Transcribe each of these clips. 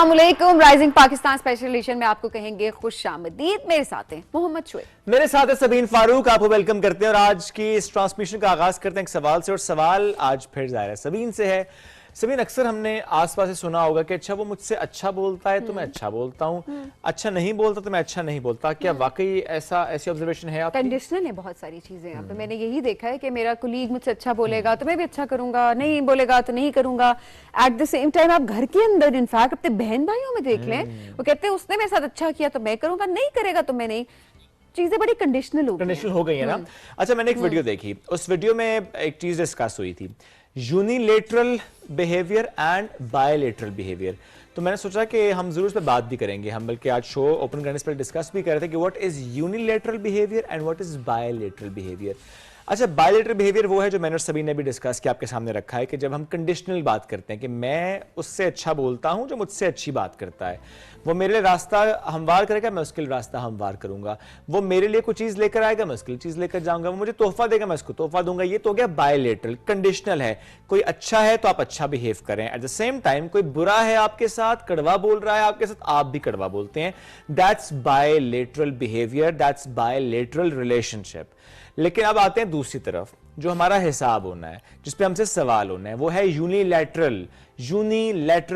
अस्सलामुअलैकुम। Rising Pakistan special addition में आपको कहेंगे खुशामदीद। मेरे साथ हैं मोहम्मद शुएब, मेरे साथ है सबीन फारूक। आपको वेलकम करते हैं और आज की इस ट्रांसमिशन का आगाज करते हैं एक सवाल से। और सवाल आज फिर जाहिर है सबीन से है। सबीन, अक्सर हमने आसपास से सुना होगा कि अच्छा वो मुझसे अच्छा बोलता है तो मैं अच्छा बोलता हूँ, अच्छा नहीं बोलता तो मैं अच्छा नहीं बोलता। क्या वाकई ऐसी ऑब्जर्वेशन है आपकी? कंडीशनल है बहुत सारी चीजें यहाँ पे। मैंने यही देखा है कि मेरा कुलीग मुझसे अच्छा बोलेगा तो मैं भी अच्छा करूंगा, नहीं बोलेगा तो नहीं करूंगा। एट द सेम टाइम आप घर के अंदर इनफैक्ट अपने बहन भाइयों में देख लें, वो कहते हैं उसने मेरे साथ अच्छा किया तो मैं करूंगा, नहीं करेगा तो मैं नहीं। चीजें बड़ी कंडीशनल हो गई है ना। अच्छा, मैंने एक वीडियो देखी, उस वीडियो में एक चीज डिस्कस हुई थी, unilateral behaviour and bilateral behaviour. तो मैंने सोचा कि हम जरूर इस पर बात भी करेंगे। हम बल्कि आज शो ओपन करने से पहले डिस्कस भी कर रहे थे कि what is unilateral behaviour and what is bilateral behaviour. अच्छा, बायलेटरल बिहेवियर वो है जो मैंने और सभी ने भी डिस्कस किया, आपके सामने रखा है, कि जब हम कंडीशनल बात करते हैं कि मैं उससे अच्छा बोलता हूं जो मुझसे अच्छी बात करता है, वो मेरे लिए रास्ता हमवार करेगा, मैं उसके लिए रास्ता हमवार करूंगा। वो मेरे लिए कोई चीज लेकर आएगा, मैं उसके लिए चीज लेकर जाऊंगा। वो मुझे तोहफा देगा, मैं उसको तोहफा दूंगा। ये तो हो गया बायलेटरल, कंडीशनल है। कोई अच्छा है तो आप अच्छा बिहेव करें, एट द सेम टाइम कोई बुरा है आपके साथ, कड़वा बोल रहा है आपके साथ, आप भी कड़वा बोलते हैं। That's bilateral behaviour, that's bilateral relationship. लेकिन अब आते हैं दूसरी तरफ, जो हमारा हिसाब होना है, जिस पे हमसे सवाल होना है, वो है यूनिलैटरल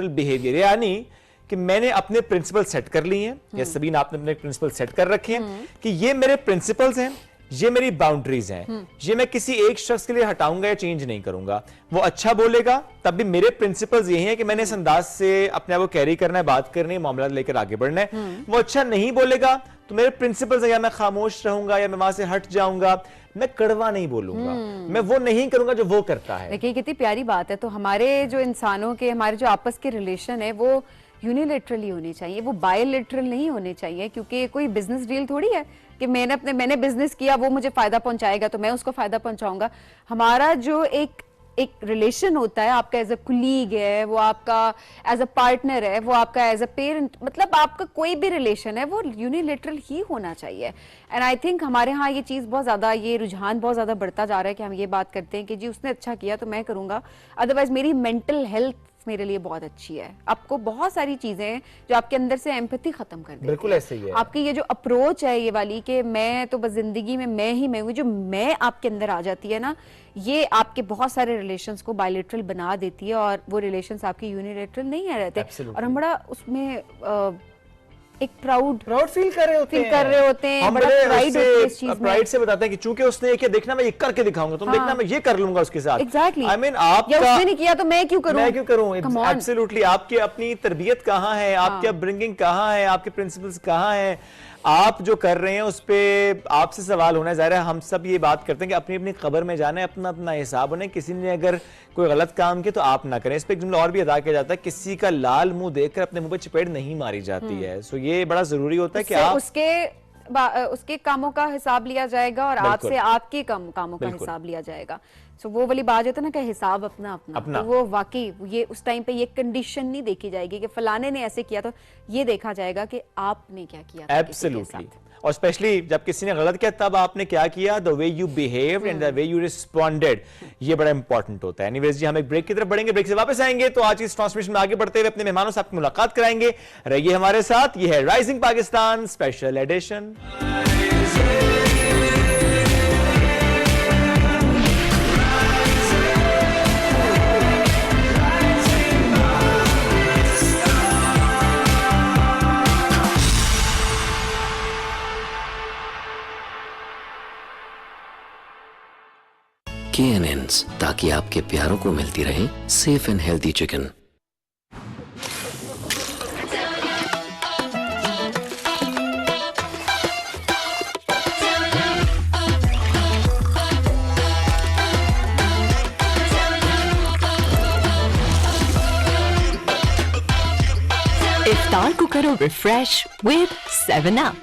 बिहेवियर। यानी कि मैंने अपने प्रिंसिपल सेट कर लिए हैं, या सबीन आपने अपने प्रिंसिपल सेट कर रखे हैं कि ये मेरे प्रिंसिपल्स हैं, ये मेरी बाउंड्रीज हैं, ये मैं किसी एक शख्स के लिए हटाऊंगा या चेंज नहीं करूंगा। वो अच्छा बोलेगा तब भी मेरे प्रिंसिपल्स यही हैं कि मैंने इस अंदाज से अपने आप को कैरी करना है, बात करनी है, मामला लेकर आगे बढ़ना है। वो अच्छा नहीं बोलेगा तो मेरे प्रिंसिपल्स हैं, या मैं खामोश रहूंगा या मैं वहां से हट जाऊंगा, मैं कड़वा नहीं बोलूंगा, मैं वो नहीं करूंगा जो वो करता है। देखिए कितनी प्यारी बात है। तो हमारे जो इंसानों के, हमारे जो आपस के रिलेशन है वो यूनिलेटरली होने चाहिए, वो बायलेटरल नहीं होने चाहिए। क्योंकि कोई बिजनेस डील थोड़ी है कि मैंने बिजनेस किया, वो मुझे फायदा पहुंचाएगा तो मैं उसको फायदा पहुंचाऊंगा। हमारा जो एक रिलेशन होता है, आपका एज अ कुलीग है, वो आपका एज अ पार्टनर है, वो आपका एज अ पेरेंट, मतलब आपका कोई भी रिलेशन है वो यूनिलेटरल ही होना चाहिए। एंड आई थिंक हमारे यहाँ ये चीज़ बहुत ज़्यादा, ये रुझान बहुत ज़्यादा बढ़ता जा रहा है कि हम ये बात करते हैं कि जी उसने अच्छा किया तो मैं करूँगा, अदरवाइज मेरी मेंटल हेल्थ मेरे लिए बहुत अच्छी है। आपको बहुत सारी चीजें हैं जो आपके अंदर से एम्पैथी खत्म कर देती है। बिल्कुल ऐसे ही है। आपकी ये जो अप्रोच है ये वाली कि मैं तो बस जिंदगी में मैं ही मैं हूँ, जो मैं आपके अंदर आ जाती है ना, ये आपके बहुत सारे रिलेशंस को बायलेटरल बना देती है और वो रिलेशंस आपके यूनिलेटरल नहीं है रहते। और हम बड़ा उसमें एक प्राउड फील कर रहे होते हैं, हम बड़ा प्राइड से बताते हैं कि चूंकि उसने ये देखना मैं ये करके दिखाऊंगा, तुम देखना मैं ये कर लूंगा उसके साथ। एग्जैक्टली। आई मीन आपका उसने नहीं किया तो मैं क्यों करूं? एब्सोल्युटली। आपकी अपनी तरबियत कहाँ है, आपकी अपब्रिंगिंग कहाँ है, आपके प्रिंसिपल्स कहाँ है, आप जो कर रहे हैं उस पे आपसे सवाल होना है। ज़ाहिर है हम सब ये बात करते हैं कि अपनी अपनी खबर में जाना है, अपना अपना हिसाब होना है। किसी ने अगर कोई गलत काम किया तो आप ना करें। इस पे एक जुमला और भी अदा किया जाता है, किसी का लाल मुंह देखकर अपने मुंह पे चपेट नहीं मारी जाती है। सो ये बड़ा जरूरी होता है कि आप उसके कामों का हिसाब लिया जाएगा और आपसे आपके कामों का हिसाब लिया जाएगा। सो वो वाली बात होता है ना कि हिसाब अपना अपना। तो वो वाकई ये उस टाइम पे ये कंडीशन नहीं देखी जाएगी कि फलाने ने ऐसे किया, तो ये देखा जाएगा कि आपने क्या किया। एब्सोल्युटली। और स्पेशली जब किसी ने गलत किया तब आपने क्या किया, the way you behaved and the way you responded, ये बड़ा इंपॉर्टेंट होता है। एनीवेज जी, हम एक ब्रेक की तरफ बढ़ेंगे, ब्रेक से वापस आएंगे तो आज इस ट्रांसमिशन में आगे बढ़ते हुए अपने मेहमानों से आपकी मुलाकात कराएंगे। रहिए हमारे साथ, ये है rising Pakistan special edition. KNNs, ताकि आपके प्यारों को मिलती रहे सेफ एंड हेल्दी चिकन। इफ्तार को करो refresh with 7 up.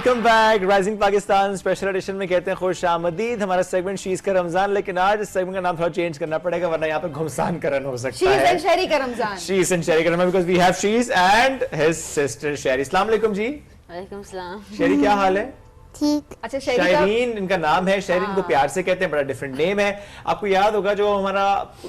Welcome back. Rising Pakistan special addition में कहते हैं खुश आमदीद। हमारा सेगमेंट शीज का रमजान, लेकिन आज इस सेगमेंट का नाम थोड़ा चेंज करना पड़ेगा वरना यहाँ पे घुमसान करन हो सकता शीज है। एंड शेरी का रमजान। शीज एंड शेरी का Ramzan because we have Sheez and his sister Sheri. अस्सलाम वालेकुम जी। वालेकुम सलाम। शेरी क्या हाल है? ठीक। अच्छा शेरी का शायरीन इनका नाम है, शायरीन को प्यार से कहते हैं, बड़ा डिफरेंट नेम है। आपको याद होगा जो हमारा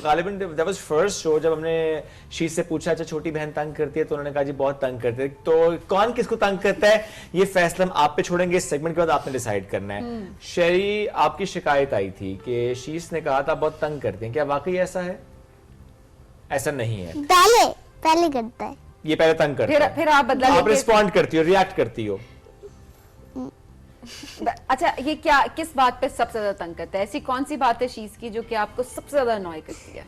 गालिबन दैट वाज फर्स्ट शो, जब हमने शीज से पूछा अच्छा छोटी बहन तंग करती है, तो उन्होंने कहा जी बहुत तंग करते हैं। तो कौन किसको तंग करता है ये फैसला हम आप पे छोड़ेंगे, इस सेगमेंट के बाद आपने डिसाइड करना है। शेरी, आपकी शिकायत आई थी कि शीज ने कहा था बहुत तंग करते हैं, क्या वाकई ऐसा है? ऐसा नहीं है, पहले करता है। ये पहले तंग करता है, फिर आप बदला आप लेके रिस्पॉन्ड करती हो, रिएक्ट करती हो। अच्छा ये क्या किस बात पे सबसे ज्यादा तंग करता है? ऐसी कौन सी बात है शीज की जो कि आपको सबसे ज्यादा अनॉय करती है?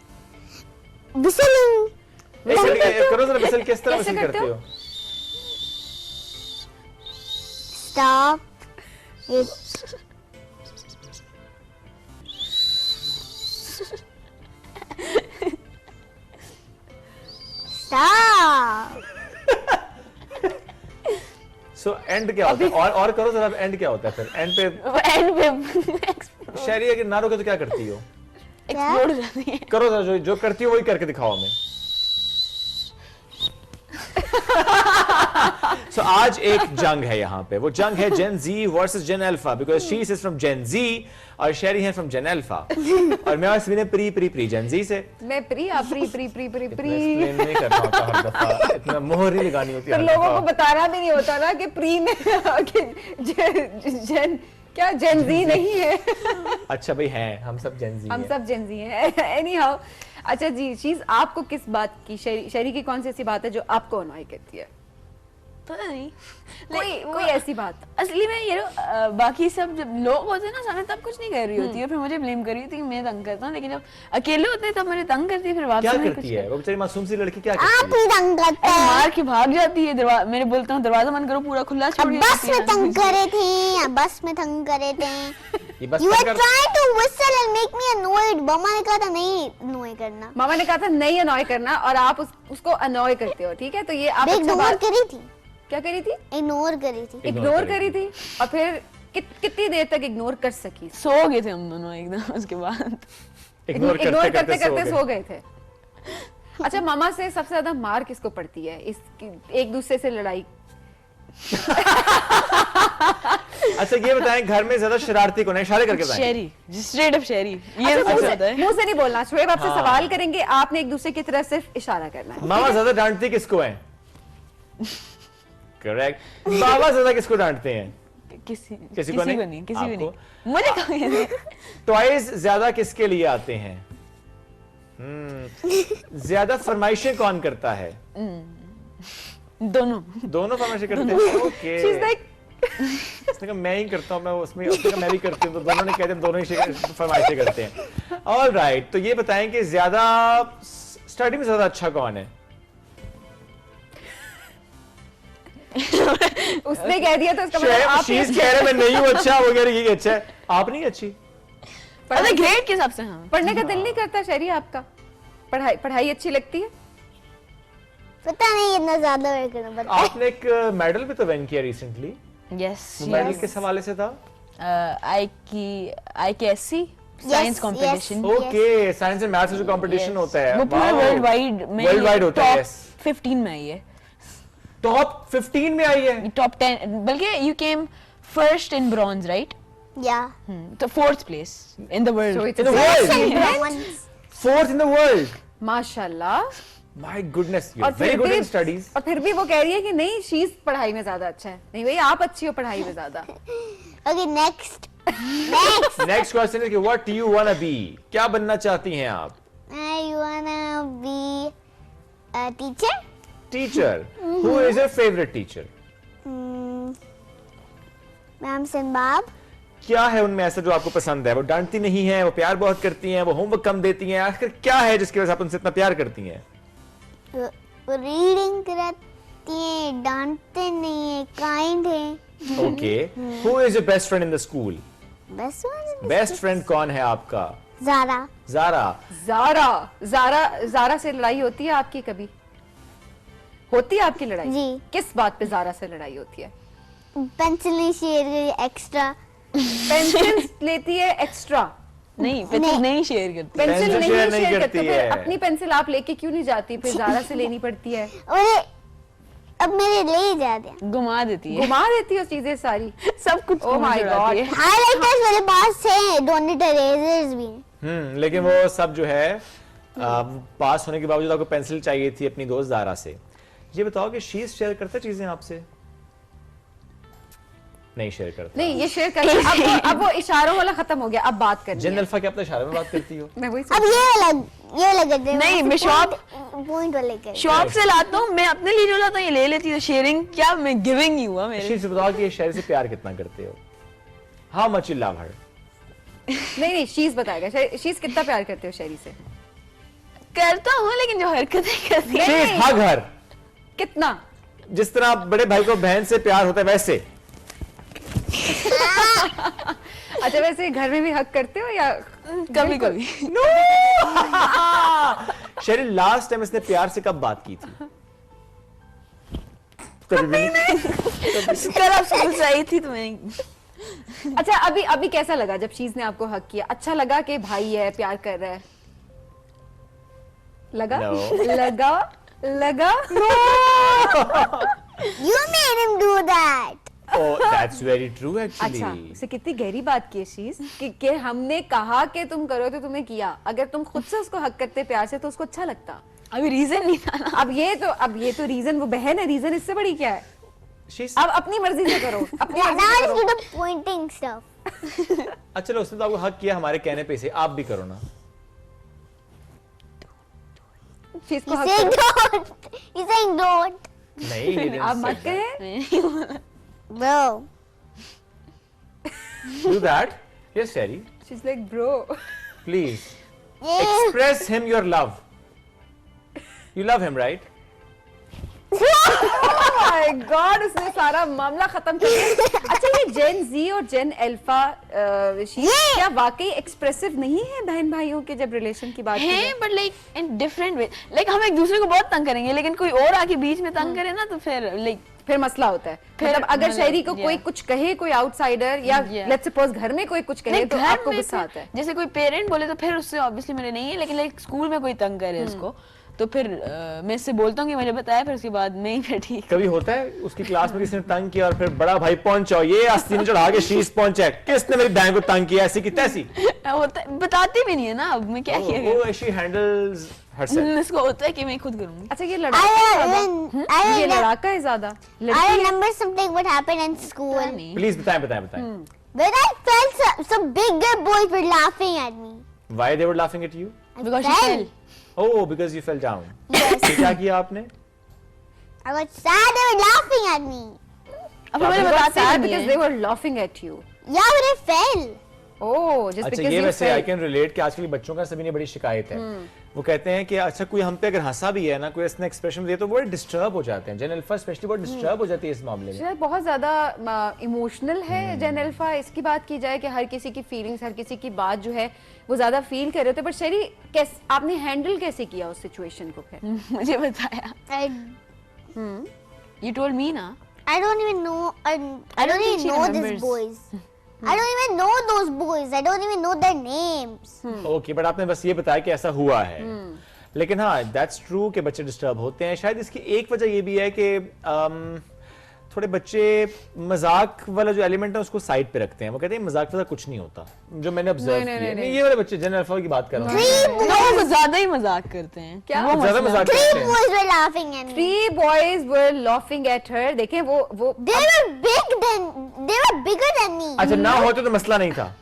बिसलिंग। करो जरा बिसल, किस तरह कैसे बिसल करते करते हो? हो? स्टॉप। स्टॉप। सो एंड क्या होता है? और करो जरा, एंड क्या होता है फिर? एंड पे एंड पे शहरी अगर ना रोके तो क्या करती हो? एक्सप्लोड हो जाती है। करो जरा, जो करती हो वही करके दिखाओ हमें। सो आज एक जंग है यहाँ पे, वो जंग है Gen Z versus Gen Alpha, because she is from Gen Z और शेरी है फ्रॉम जेन अल्फा। और मैं आज pre pre pre Gen Z से मैं प्री आप प्री प्री प्री प्री इतना प्री explain नहीं करना होता हर दफा, इतना मोहर ही लगानी होती है तो हर लोगों को दफा। बताना भी नहीं होता ना कि प्री में कि जेन क्या जेन जी नहीं है। अच्छा भाई हैं, हम सब जेन जी हम हैं। सब जेन जी हैं। एनी हाउ, अच्छा जी शीज, आपको किस बात की शेरी की कौन सी ऐसी बात है जो आपको अनॉय करती है? पता नहीं कोई ऐसी बात? असली में ये बाकी सब जब लोग होते हैं ना सामने तब कुछ नहीं कर रही होती है, फिर मुझे ब्लेम कर रही होती है कि मैं तंग करता हूँ, लेकिन जब अकेले होते हैं तब मुझे तंग करती है, फिर वापस क्या मैं करती कुछ है वो बेचारी मासूम सी लड़की? क्या आप करती है? ही तंग करता ऐसे है। मार के भाग जाती है। मेरे बोलता हूँ दरवाजा बंद करो, पूरा खुला छोड़ अब के बस जाती है। में तंग करे थे, बस में तंग करे थे। ये बस You were कर- trying to whistle and make me annoyed. मम्मा ने कहा था नहीं annoy करना। मामा ने कहा था नहीं अनॉय करना और आप उसको अनॉय करते हो, ठीक है? तो ये आप मैं अच्छा इग्नोर बात करी थी। क्या करी थी? इग्नोर करी थी। इग्नोर करी थी। और फिर कितनी देर तक इग्नोर कर सकी? सो गए थे हम दोनों एकदम उसके बाद। इग्नोर इग्नोर करते करते करते सो गए थे। अच्छा मामा से सबसे ज्यादा मार किसको पड़ती है इस एक दूसरे से लड़ाई? अच्छा ये बताएं, घर में ज्यादा शरारती कौन है? इशारे करके बताएं। शेरी, स्ट्रेट अप शेरी। ये अच्छा, मुझे पता है। मुंह से नहीं बोलना, शोएब आपसे हाँ। सवाल करेंगे, आपने एक दूसरे की तरफ सिर्फ इशारा करना है। मामा ज्यादा डांटती किसको है? करेक्ट। बाबा ज्यादा किसको डांटते हैं? किसी को नहीं, किसी को नहीं। आपको? मुझे कहा टॉयज ज्यादा किसके लिए आते हैं? ज्यादा फरमाइशें कौन करता है? दोनों। दोनों फरमाइशें करते हैं। ओके। She's like, उसने कहा मैं ही करता हूँ, मैं उसमें, उसने कहा मैं भी करती हूँ, तो दोनों ने कहते हैं दोनों ही फरमाइशें करते हैं। ऑल राइट, तो ये बताएं कि ज्यादा स्टडी में ज्यादा अच्छा कौन है? उसने कह दिया तो इसका मतलब आप शीज कह रहे मैं नहीं हूँ अच्छा, वो कह रही ये अच्छा है, आप नहीं अच्छी। अरे ग्रेड के हिसाब से हाँ। पढ़ने का दिल नहीं करता शहरी आपका? पढ़ाई अच्छी लगती है? पता नहीं इतना ज्यादा वेट करना पड़ता है। आपने एक मेडल भी तो विन किया रिसेंटली, यस। वो मेडल किस हवाले से था? IKSC science competition. Okay, science and maths का जो कंपटीशन होता है वो पूरे वर्ल्ड वाइड में वर्ल्ड वाइड होता है। यस, 15 में आई है। टॉप 15 में आई है। टॉप 10 बल्कि you came first in bronze right? Yeah. तो fourth place in the world. So it's In the a world? Bronze. Fourth in the world. माशाल्लाह। माय गुडनेस, यू और आर वेरी फिर good भी in studies. और फिर भी वो कह रही है कि नहीं शीज पढ़ाई में ज्यादा अच्छा है। नहीं भाई आप अच्छी हो पढ़ाई में ज्यादा। Okay, next. Next. Next question is कि what do you wanna be? क्या बनना चाहती हैं आप? I wanna be a teacher. Teacher. Who is your favourite teacher? Ma'am Sinbab. क्या है उनमें ऐसा जो आपको पसंद है? वो डांटती नहीं है, वो प्यार बहुत करती हैं, वो होमवर्क कम देती हैं, आखिर क्या है जिसकी वजह से आप उनसे इतना प्यार करती हैं? वो रीडिंग कराती है, डांटते नहीं है, काइंड है। Okay, who is your best friend in the school? बस वन। बेस्ट फ्रेंड कौन है आपका? ज़ारा। जारा। जारा से लड़ाई होती है आपकी कभी? होती है आपकी लड़ाई? जी। किस बात पे जारा से लड़ाई होती है? पेंसिल नहीं शेयर करी एक्स्ट्रा। पेंसिल लेती है एक्स्ट्रा, नहीं पेंसिल नहीं शेयर करती। पेंसिल पेंसिल नहीं share नहीं शेयर करती करती, फिर है। अपनी पेंसिल आप लेके क्यों नहीं जाती, फिर ज़ारा से लेनी पड़ती है। और अब मेरे ले ही जाते हैं। घुमा देती है, घुमा देती हो चीजें सारी। सब कुछ Oh my God. हाइलाइटर्स मेरे पास है, डोनेट इरेजर्स भी। लेकिन वो सब जो है पास होने के बावजूद आपको पेंसिल चाहिए थी अपनी दोस्त ज़ारा से। ये बताओ कि शीज शेयर करता है चीजें आपसे? नहीं शेयर करता। नहीं ये शेयर करते अब वो इशारों वाला खत्म हो गया, अब बात करनी जिन है। अल्फा के अपने इशारे में बात करती हो? मैं वही अब ये अलग करते हैं। नहीं, मैं पॉइंट वाले कर। शॉप से लाता हूँ, मैं अपने लिए जो लाता हूँ ये ले लेती हूँ। शेयरिंग क्या, मैं गिविंग ही हुआ मेरे। शीज से बताओ कि शायरी से प्यार कितना करते हो? हाउ मच यू लव हर? नहीं शीज बताएगा। शीज कितना प्यार करते हो शेरी से? करता हूँ, लेकिन जो हरकतें करती है शीज हग हर। कितना? जिस तरह बड़े भाई को बहन से प्यार होता है वैसे। अच्छा वैसे घर में भी हक करते हो या? कभी कभी। शेरी लास्ट टाइम इसने प्यार से कब बात की थी? कभी भी नहीं। कल आप स्कूल से आई थी तो मैं अच्छा अभी कैसा लगा जब शीज ने आपको हक किया? अच्छा लगा कि भाई है प्यार कर रहा है? लगा? No. लगा? You made him do that. Oh, that's very true actually. अच्छा उसे कितनी गहरी बात की है शीज कि हमने कहा कि तुम करो तो तुमने किया। अगर तुम खुद से उसको हक करते प्यार से तो उसको अच्छा लगता। अभी रीजन नहीं था ना। अब ये तो रीजन, वो बहन है, रीजन इससे बड़ी क्या है? She's- अब अपनी मर्जी से करो, अपनी Now मर्जी से let's करो। do the pointing stuff. अच्छा चलो उसने तो आपको हक किया हमारे कहने पे से, आप भी करो ना। शीज को He's हक saying करो। don't. He's saying don't. नहीं he didn't आप say मत that. कहें। Bro. Do that. Yes, Sherry. She's like bro. Please Yeah. express him your love. You love him, right? Oh my God, उसने सारा मामला खत्म कर दिया। अच्छा ये जेन जी और जेन अल्फा क्या वाकई एक्सप्रेसिव नहीं है बहन भाइयों के जब रिलेशन की बात की है, जाए? But like in different way. Like हम एक दूसरे को बहुत तंग करेंगे, लेकिन कोई और आके बीच में तंग करे ना तो फिर लाइक फिर मसला होता है। फिर मतलब अगर मतलब, शहरी को yeah. कोई कुछ कहे, कोई आउटसाइडर या Yeah. लेट्स सपोज घर में कोई कुछ कहे तो आपको गुस्सा आता है। जैसे कोई पेरेंट बोले तो फिर उससे ऑब्वियसली मेरे नहीं है, लेकिन लाइक स्कूल में कोई तंग करे उसको तो फिर मैं इससे बोलता हूँ कि मुझे बताया, फिर उसके बाद मैं ही फिर ठीक। कभी होता है उसकी क्लास में किसी ने तंग किया और फिर बड़ा भाई पहुंचा, ये आस्तीन चढ़ा के शीश पहुंचा, किसने मेरी बहन को तंग किया, ऐसी की तैसी? होता बताती भी नहीं है ना, अब मैं क्या किया वो she handles herself. इसको होता है कि मैं खुद करूंगी। अच्छा ये I ये remember, लड़ाका है ज्यादा। I remember something what happened in school. Please बताएं. When I fell, some bigger boys were laughing at me. Why they were laughing at you? Because she Fell. fell. Oh, because you fell down. Yes. फिर क्या किया आपने? I got sad. They were laughing at me. अब मुझे You got बताते sad नहीं because है। they were laughing at you. Yeah, but I fell. Oh, just अच्छा because ये you वैसे आई fell. कैन रिलेट कि आजकल बच्चों का सभी ने बड़ी शिकायत है। वो कहते हैं कि अच्छा कोई हम पे अगर हंसा भी है ना, कोई इसने एक्सप्रेशन दिया तो वो डिस्टर्ब हो जाते हैं। जेन अल्फा स्पेशली बहुत डिस्टर्ब हो जाती है इस मामले में। शायद बहुत ज्यादा इमोशनल है जेन अल्फा। इसकी बात की जाए कि हर किसी की फीलिंग्स, हर किसी की बात जो है वो ज्यादा फील कर रहे थे। पर शरी कैसे आपने हैंडल कैसे किया उस सिचुएशन को? फिर मुझे बताया। You told me ना। I don't even know. I don't don't think she even know these remembers. boys. I don't even know those boys. I don't even know their names. Okay but आपने बस ये बताया कि ऐसा हुआ है। लेकिन हाँ दैट्स ट्रू कि बच्चे डिस्टर्ब होते हैं। शायद इसकी एक वजह ये भी है कि थोड़े बच्चे मजाक वाला जो एलिमेंट है उसको साइड पे रखते हैं। वो कहते हैं मजाक वाला कुछ नहीं होता, जो मैंने ऑब्जर्व नहीं, किया। नहीं, नहीं ये वाले बच्चे जनरल अल्फा की बात कर रहा हूँ। लोग ज्यादा ही मजाक करते हैं। क्या? वो ज्यादा मसला। मजाक Three करते हैं। boys were laughing at me. 3 boys were laughing at her. देखें वो They were big than. They were bigger than me. अच्छा ना होते तो मसला नहीं था,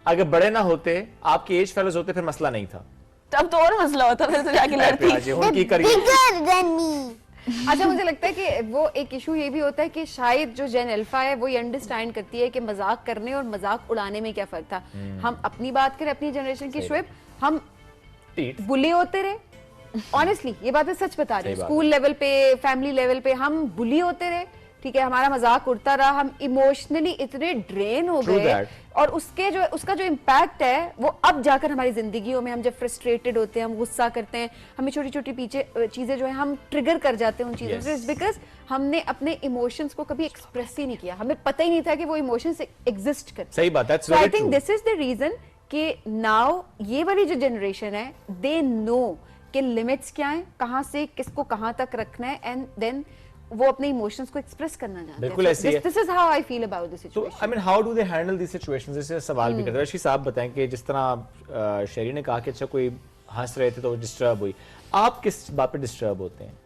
अगर बड़े ना होते आपके एज फेलोज होते फिर मसला नहीं था। तब तो और मसला होता, फिर तो जाके लड़ती। आज They're उनकी करिए bigger than me. अच्छा मुझे लगता है कि वो एक इशू ये भी होता है कि शायद जो जेन अल्फा है वो ये अंडरस्टैंड करती है कि मजाक करने और मजाक उड़ाने में क्या फर्क था। हम अपनी बात करें अपनी जनरेशन की, शुएब हम टीट बुली होते रहे। ऑनेस्टली ये बात मैं सच बता रही सही हूँ। बात स्कूल लेवल पे, फैमिली लेवल पे हम बुली होते रहे, ठीक है, हमारा मजाक उड़ता रहा, हम इमोशनली इतने ड्रेन हो True गए that. और उसका जो इम्पैक्ट है वो अब जाकर हमारी जिंदगियों में, हम जब फ्रस्ट्रेटेड होते हैं, हम गुस्सा करते हैं, हमें छोटी छोटी पीछे चीजें जो है हम ट्रिगर कर जाते हैं उन चीजों से, बिकॉज हमने अपने इमोशंस को कभी एक्सप्रेस ही नहीं किया, हमें पता ही नहीं था कि वो इमोशंस एग्जिस्ट करते हैं। सही बात, that's I very think true. This is the reason कि नाउ ये वाली जो जनरेशन है, दे नो कि लिमिट्स क्या हैं, कहाँ से किसको कहाँ तक रखना है, एंड देन वो अपने इमोशंस को एक्सप्रेस करना चाहते हैं। बिल्कुल ऐसे ही है। This is how I feel about the तो situation. I mean how do they handle this situations? जैसे सवाल भी करते हैं शी साहब, बताएं कि जिस तरह शेरी ने कहा कि अच्छा कोई हंस रहे थे तो डिस्टर्ब हुई, आप किस बात पे डिस्टर्ब होते हैं?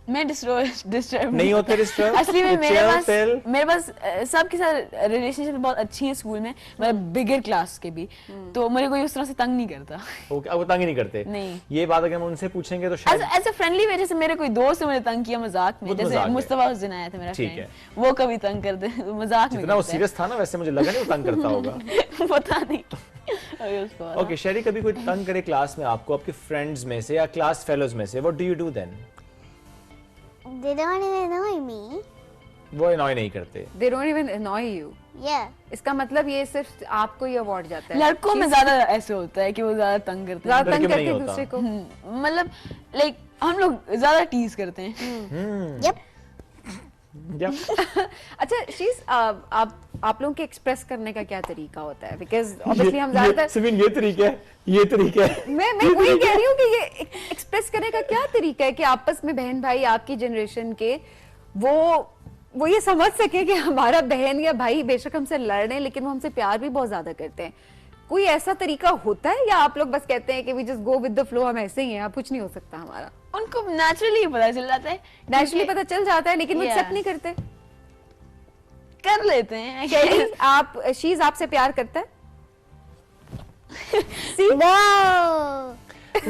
मैं डिस्टर्ब नहीं होते disturb? असली में You मेरे chill, पास सबके साथ रिलेशनशिप बहुत अच्छी है स्कूल में, मतलब बिगर क्लास के भी, तो मुझे कोई उस तरह से तंग नहीं करता। ओके, अब वो तंग ही नहीं करते? नहीं। ये बात अगर हम उनसे पूछेंगे तो शायद एज अ फ्रेंडली वे, जैसे मेरे कोई दोस्त ने मुझे तंग किया मजाक में, वो तो जैसे मजाक है। मुस्तफा उस दिन आया था मेरा ठीक फ्रेंड, है। वो कभी तंग करते मजाक में जितना वो करते हैं। सीरियस था ना, वैसे मुझे लगा नहीं वो तंग करता होगा। पता नहीं अभी उसको पता। ओके शेरी, कभी कोई तंग करे क्लास में आपको, आपके फ्रेंड्स में से या क्लास फेलोज में से, what do you do then? They don't even annoy me. वो annoy नहीं करते? They don't even annoy you. Yeah. इसका मतलब ये सिर्फ आपको ही अवार्ड जाता है। लड़कों में ज्यादा ऐसे होता है कि वो ज्यादा तंग करते हैं, ज्यादा तंग लड़के में करते नहीं हैं होता। दूसरे को। मतलब लाइक हम लोग ज्यादा टीज करते हैं। Yep. अच्छा शीज, आप लोगों के एक्सप्रेस करने का क्या तरीका होता है? बिकॉज ऑब्वियसली हम ज्यादातर सिविन ये तरीका है, ये तरीका है। मैं वही कह रही हूँ कि ये एक्सप्रेस करने का क्या तरीका है कि आपस में बहन भाई आपकी जनरेशन के वो ये समझ सके कि हमारा बहन या भाई बेशक हमसे लड़ रहे हैं लेकिन वो हमसे प्यार भी बहुत ज्यादा करते हैं। कोई ऐसा तरीका होता है या आप लोग बस कहते हैं कि we just go with the flow, हम ऐसे ही हैं, अब कुछ नहीं हो सकता हमारा? उनको नेचुरली पता चल जाता है, नेचुरली पता चल जाता है लेकिन वो Yeah. एक्सेप्ट नहीं करते। कर लेते हैं। शेरी, शीज आपसे प्यार करता है? No.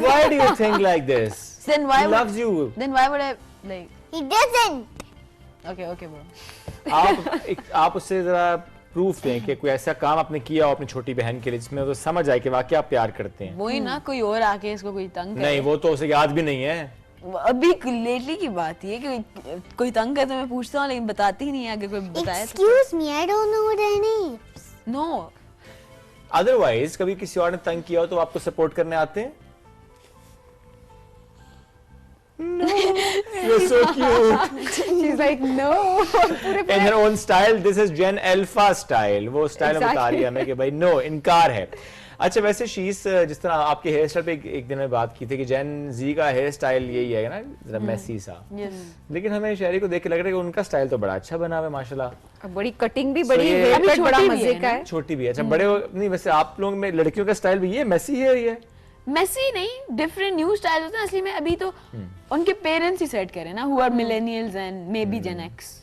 Why do you think like this? Then why He would- loves you. Then why would I like? He doesn't. Okay, bro. आप उससे जरा प्रूफ दें कि कोई ऐसा काम आपने किया हो अपनी छोटी बहन के लिए जिसमें वो समझ आए कि वाकई आप प्यार करते हैं। वही ना, कोई और आके इसको कोई तंग करे। नहीं, वो तो उसे याद भी नहीं है। अभी लेटली की बात ये कि कोई तंग करे तो मैं पूछता हूँ लेकिन बताती ही नहीं है, अगर कोई बताए तो। Excuse me, I don't know their names. No, otherwise कभी किसी और ने तंग किया हो तो आपको सपोर्ट करने आते हैं? You're so cute. She's like no. In her own style, this is Gen Alpha style. वो स्टाइल में बता रही है हमें कि भाई नो, इनकार है। अच्छा, वैसे शीस, जिस तरह आपके हेयर स्टाइल पे एक दिन में बात की थी कि जेन जी का हेयर स्टाइल यही है ना, जरा मेसी सा, लेकिन हमें शेरी को देख के लग रहा है कि उनका स्टाइल तो बड़ा अच्छा बना हुआ है माशाल्लाह। बड़ी कटिंग भी, बड़ी ये हेयर अभी कट छोटी बड़ा भी मजे है का ना? है। छोटी भी है। अच्छा, बड़े नहीं, वैसे आप लोग में लड़कियों का स्टाइल भी ये मेसी है ये? मेसी नहीं, डिफरेंट न्यू स्टाइल होता है असली में। अभी तो उनके पेरेंट्स ही सेट करें ना, who are millennials and maybe Gen X.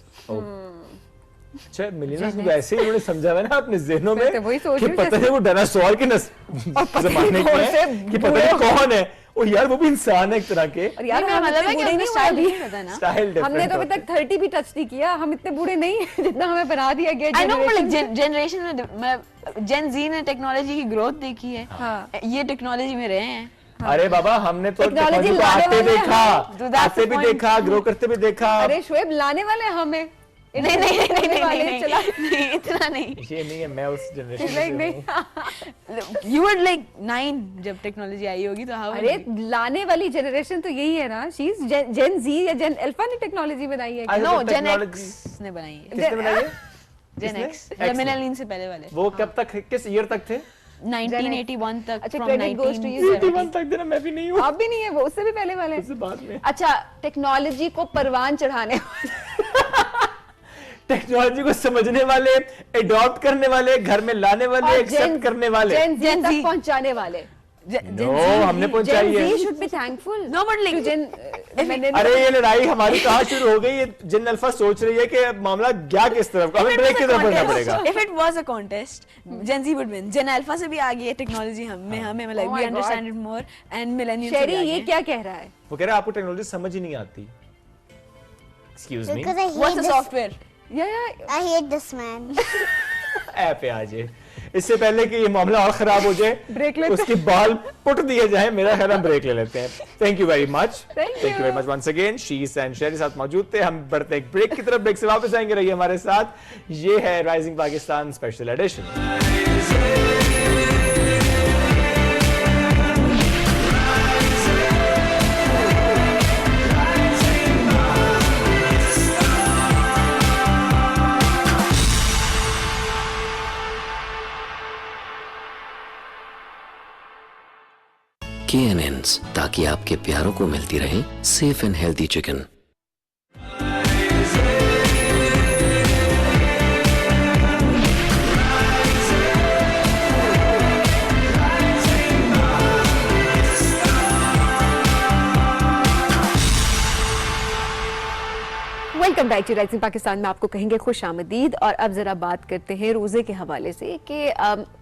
अच्छा, मिलेनियल्स को ऐसे ही उन्होंने समझा हुआ है ना अपने ज़हनों में मैं तो वही सोच कि रही हूँ पता नहीं वो डायनासोर के जमाने के हैं कि पता नहीं कौन है, और यार वो भी इंसान है एक तरह के। और यार नहीं, हम मेरा मतलब इतने है कि बूढ़े अपनी नहीं स्टाइल हुए नहीं पता ना। स्टाइल अभी। हमने तो अभी तक 30 भी टच नहीं किया, हम इतने बूढ़े नहीं हैं जितना हमें बना दिया गया आई नो, generation। जनरेशन में जेन जी ने टेक्नोलॉजी की ग्रोथ देखी है, हाँ। ये टेक्नोलॉजी में रहे हैं। अरे बाबा, हमने तो Technology टेक्नोलॉजी को लाने आते वाले हैं देखा, हम। That's आते the भी point. देखा, ग्रो करते भी देखा। अरे शोएब लाने वाले हैं हमें। नहीं नहीं नहीं नहीं वाले नहीं चला। नहीं, इतना नहीं। ये नहीं है, मैं उस जनरेशन She's like, नहीं। You were like 9 जब टेक्नोलॉजी आई होगी, तो how अरे लाने वाली जनरेशन तो यही है ना, शीज जेन जी या जेन अल्फा ने टेक्नोलॉजी बनाई है। आज नो, तो जेन technology- एक्स ने बनाई है। किसने बनाई है? जेन किसने? एक्स, X ने। मिलेनियल्स से पहले वाले, वो कब तक, किस ईयर तक थे? 1981 तक, अच्छा, from credit goes to you, 1970। तक देना, मैं भी नहीं हूँ। आप भी नहीं है, वो उससे भी पहले वाले हैं। उससे बाद में अच्छा, टेक्नोलॉजी को परवान चढ़ाने वाले, टेक्नोलॉजी को समझने वाले, एडॉप्ट करने वाले, घर में लाने वाले, एक्सेप्ट करने वाले। जेन Gen तक Z। पहुंचाने वाले। नो, हमने पहुंचाई है। Should be thankful. No, but like- अरे ये लड़ाई हमारी कहाँ शुरू हो गई? ये जिन अल्फा सोच रही है कि मामला गया किस तरफ, हमें ब्रेक की तरफ बढ़ना पड़ेगा। If it was a contest, Gen Z would win. Gen Alpha से भी आगे है टेक्नोलॉजी, हमें like Oh we my understand God. it more, and millennials से शेरी भी ये आगे है। क्या कह रहा है? वो कह रहा है आपको टेक्नोलॉजी समझ ही नहीं आती। Excuse me, Because I What's hate the this. software? या I hate this man. App पे आ जाए। इससे पहले कि ये मामला और खराब हो जाए, ब्रेक लेते उसके बाल पुट दिए जाए, मेरा ख्याल हम ब्रेक ले लेते हैं। Thank you very much, Thank thank you very much once again. Sheez and Sher साथ मौजूद थे। हम बढ़ते एक ब्रेक की तरफ, ब्रेक से वापस आएंगे, रहिए हमारे साथ। ये है rising Pakistan special edition. KNNs, ताकि आपके प्यारों को मिलती रहे safe and healthy chicken. Welcome back to rising Pakistan में आपको कहेंगे खुश आमदीद। और अब जरा बात करते हैं रोजे के हवाले से कि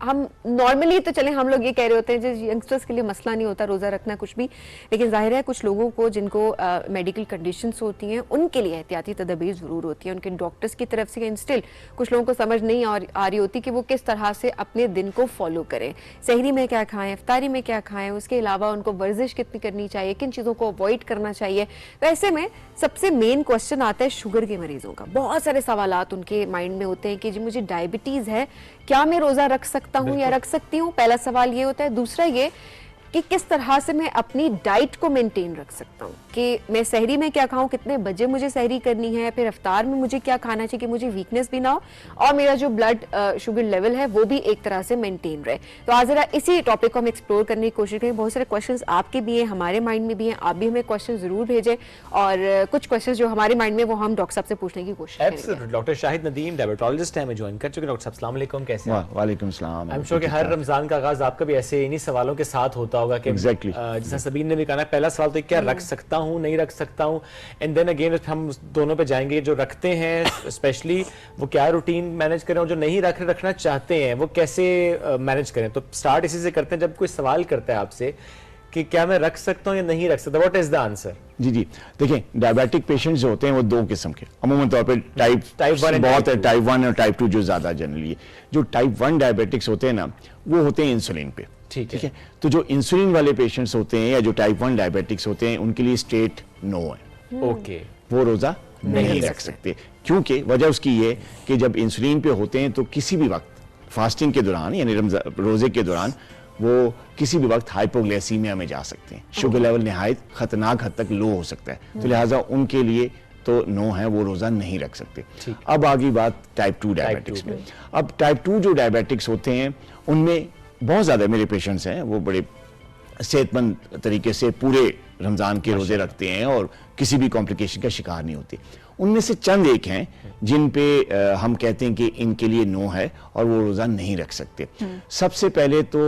हम नॉर्मली तो चले हम लोग ये कह रहे होते हैं जो यंगस्टर्स के लिए मसला नहीं होता रोजा रखना कुछ भी, लेकिन जाहिर है कुछ लोगों को जिनको मेडिकल कंडीशंस होती हैं उनके लिए एहतियाती तदबीर ज़रूर होती है उनके डॉक्टर्स की तरफ से। स्टिल कुछ लोगों को समझ नहीं आ रही होती कि वो किस तरह से अपने दिन को फॉलो करें, सहरी में क्या खाएं, इफ्तारी में क्या खाएं, उसके अलावा उनको वर्जिश कितनी करनी चाहिए, किन चीज़ों को अवॉइड करना चाहिए। तो ऐसे में सबसे मेन क्वेश्चन आता है शुगर के मरीजों का। बहुत सारे सवालात उनके माइंड में होते हैं कि जी मुझे डायबिटीज है, क्या मैं रोजा रख सकता हूँ या रख सकती हूँ। पहला सवाल ये होता है। दूसरा ये कि किस तरह से मैं अपनी डाइट को मेंटेन रख सकता हूँ कि मैं सहरी में क्या खाऊं, कितने बजे मुझे सहरी करनी है, फिर इफ्तार में मुझे क्या खाना चाहिए कि मुझे वीकनेस भी ना हो और मेरा जो ब्लड शुगर लेवल है वो भी एक तरह से मेंटेन रहे। तो आज जरा इसी टॉपिक को हम एक्सप्लोर करने की कोशिश करें। बहुत सारे क्वेश्चंस आपके भी हैं, हमारे माइंड में भी हैं, आप भी हमें क्वेश्चन जरूर भेजें और कुछ क्वेश्चन जो हमारे माइंड में वो हम डॉक्टर साहब से पूछने की कोशिश करेंगे। डॉक्टर शाहिद नदीम डायबिटोलॉजिस्ट हैं, हमें ज्वाइन कर चुके। डॉक्टर साहब अस्सलाम वालेकुम, कैसे हैं? वालेकुम सलाम। आई एम श्योर कि हर रमजान का आगाज आपका भी ऐसे इन्हीं सवालों के साथ होता होगा कि Exactly. जैसा सबीन ने भी कहा, पहला सवाल तो क्या रख सकता हूँ, नहीं रख सकता हूँ, एंड देन अगेन हम दोनों पे जाएंगे। जो रखते हैं स्पेशली वो क्या रूटीन मैनेज करें और जो नहीं रखना चाहते हैं वो कैसे मैनेज करें। तो स्टार्ट इसी से करते हैं। जब कोई सवाल करता है आपसे कि क्या मैं रख सकता हूँ या नहीं रख सकता, व्हाट इज द आंसर? जी देखिए, डायबिटिक पेशेंट्स जो होते हैं वो दो किस्म के अमूमन तौर पे टाइप 1 बहुत है, टाइप 1 और टाइप 2 जो ज्यादा जनरली है। जो टाइप 1 डायबिटिक्स होते हैं ना वो होते हैं इंसुलिन पे, ठीक है। तो जो इंसुलिन वाले पेशेंट्स होते हैं या जो टाइप 1 डायबिटिक्स होते हैं उनके लिए स्ट्रेट नो है, ओके, वो रोजा नहीं रख सकते। क्योंकि वजह उसकी ये कि जब इंसुलिन पे होते हैं तो किसी भी वक्त फास्टिंग के दौरान यानी रोजे के दौरान वो किसी भी वक्त हाइपोग्लाइसीमिया में जा सकते हैं, शुगर लेवल निहायत खतरनाक हद तक लो हो सकता है। तो लिहाजा उनके लिए तो नो है, वो रोजा नहीं रख सकते। अब आगे बात टाइप 2 डायबिटिक्स में। अब टाइप 2 जो डायबिटिक्स होते हैं उनमें बहुत ज्यादा मेरे पेशेंट्स हैं, वो बड़े सेहतमंद तरीके से पूरे रमजान के रोजे रखते हैं और किसी भी कॉम्प्लिकेशन का शिकार नहीं होते। उनमें से चंद एक हैं जिन पे हम कहते हैं कि इनके लिए नो है और वो रोजा नहीं रख सकते। सबसे पहले तो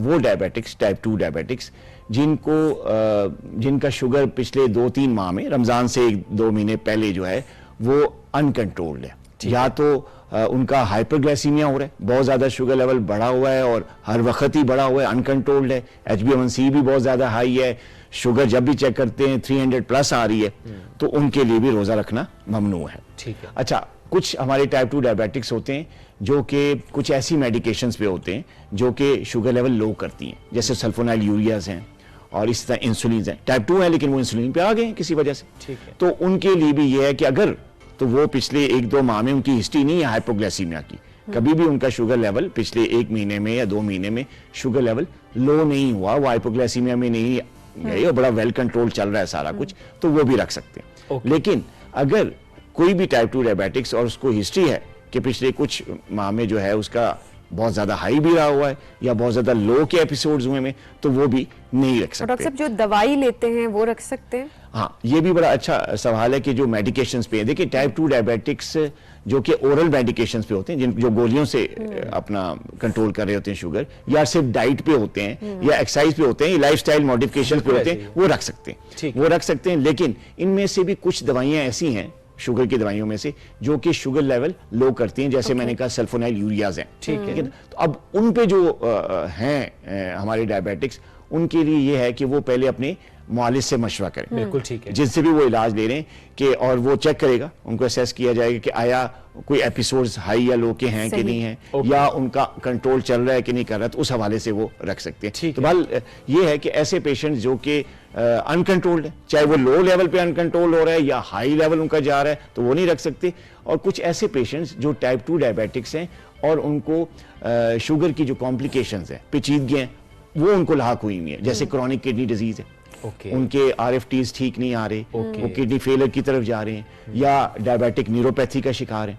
वो डायबिटिक्स टाइप 2 डायबिटिक्स जिनका शुगर पिछले 2-3 माह में रमजान से 1-2 महीने पहले जो है वो अनकंट्रोल्ड है, या तो उनका हाइपरग्लाइसीमिया हो रहा है, बहुत ज्यादा शुगर लेवल बढ़ा हुआ है और हर वक्त ही बढ़ा हुआ है, अनकंट्रोल्ड है, HbA1c भी बहुत ज्यादा हाई है, शुगर जब भी चेक करते हैं 300 प्लस आ रही है, तो उनके लिए भी रोजा रखना ममनू है। ठीक है। अच्छा, कुछ हमारे टाइप 2 डायबिटिक्स होते हैं जो कि कुछ ऐसी मेडिकेशंस पे होते हैं जो कि शुगर लेवल लो करती हैं, जैसे सल्फोनाइल यूरियाज हैं और इसी तरह इंसुलिन है। टाइप 2 है लेकिन वो इंसुलिन पे आ गए हैं किसी वजह से। ठीक है। तो उनके लिए भी ये है कि अगर तो वो पिछले 1-2 माह में उनकी हिस्ट्री नहीं है हाइपोग्लाइसीमिया की, कभी भी उनका शुगर लेवल पिछले 1 महीने में या 2 महीने में शुगर लेवल लो नहीं हुआ, वो हाइपोग्लाइसीमिया में नहीं गए और बड़ा वेल कंट्रोल चल रहा है सारा कुछ, तो वो भी रख सकते हैं। लेकिन अगर कोई भी टाइप 2 डायबिटिक्स और उसको हिस्ट्री है कि पिछले कुछ माह में जो है उसका बहुत ज्यादा हाई भी रहा हुआ है या बहुत ज्यादा लो के एपिसोड्स हुए में, तो वो भी नहीं रख सकते। डॉक्टर साहब जो दवाई लेते हैं वो रख सकते हैं? हाँ, ये भी बड़ा अच्छा सवाल है कि जो मेडिकेशंस पे है। देखिए, टाइप 2 डायबिटिक्स जो कि ओरल मेडिकेशंस पे होते हैं, जो गोलियों से अपना कंट्रोल कर रहे होते हैं शुगर, या सिर्फ डाइट पे होते हैं या एक्सरसाइज पे होते हैं, लाइफस्टाइल मॉडिफिकेशन पे होते हैं, वो रख सकते हैं, वो रख सकते हैं। लेकिन इनमें से भी कुछ दवाइयां ऐसी हैं शुगर की दवाइयों में से जो कि शुगर लेवल लो करती हैं, जैसे मैंने कहा सल्फोनाइल यूरियाज हैं, ठीक है। तो अब उन पे जो हैं हमारे डायबिटिक्स, उनके लिए ये है कि वो पहले अपने मुआलिज से मशवरा करें, बिल्कुल ठीक है। जिनसे भी वो इलाज ले रहे हैं कि, और वो चेक करेगा, उनको असेस किया जाएगा कि आया कोई एपिसोड्स हाई या लो के हैं कि नहीं है, या उनका कंट्रोल चल रहा है कि नहीं कर रहा, तो उस हवाले से वो रख सकते हैं। तो बाल ये है कि ऐसे पेशेंट जो कि अनकंट्रोल्ड है, चाहे वो लो लेवल पे अनकंट्रोल हो रहा है या हाई लेवल उनका जा रहा है, तो वो नहीं रख सकते। और कुछ ऐसे पेशेंट्स जो टाइप 2 डायबिटिक्स हैं और उनको शुगर की जो कॉम्प्लिकेशंस हैं, पेचीदगी हैं, वो उनको लाक हुई हुई है, जैसे क्रॉनिक किडनी डिजीज है, उनके RFTs ठीक नहीं आ रहे, वो किडनी फेलियर की तरफ जा रहे हैं, या डायबिटिक न्यूरोपैथी का शिकार है,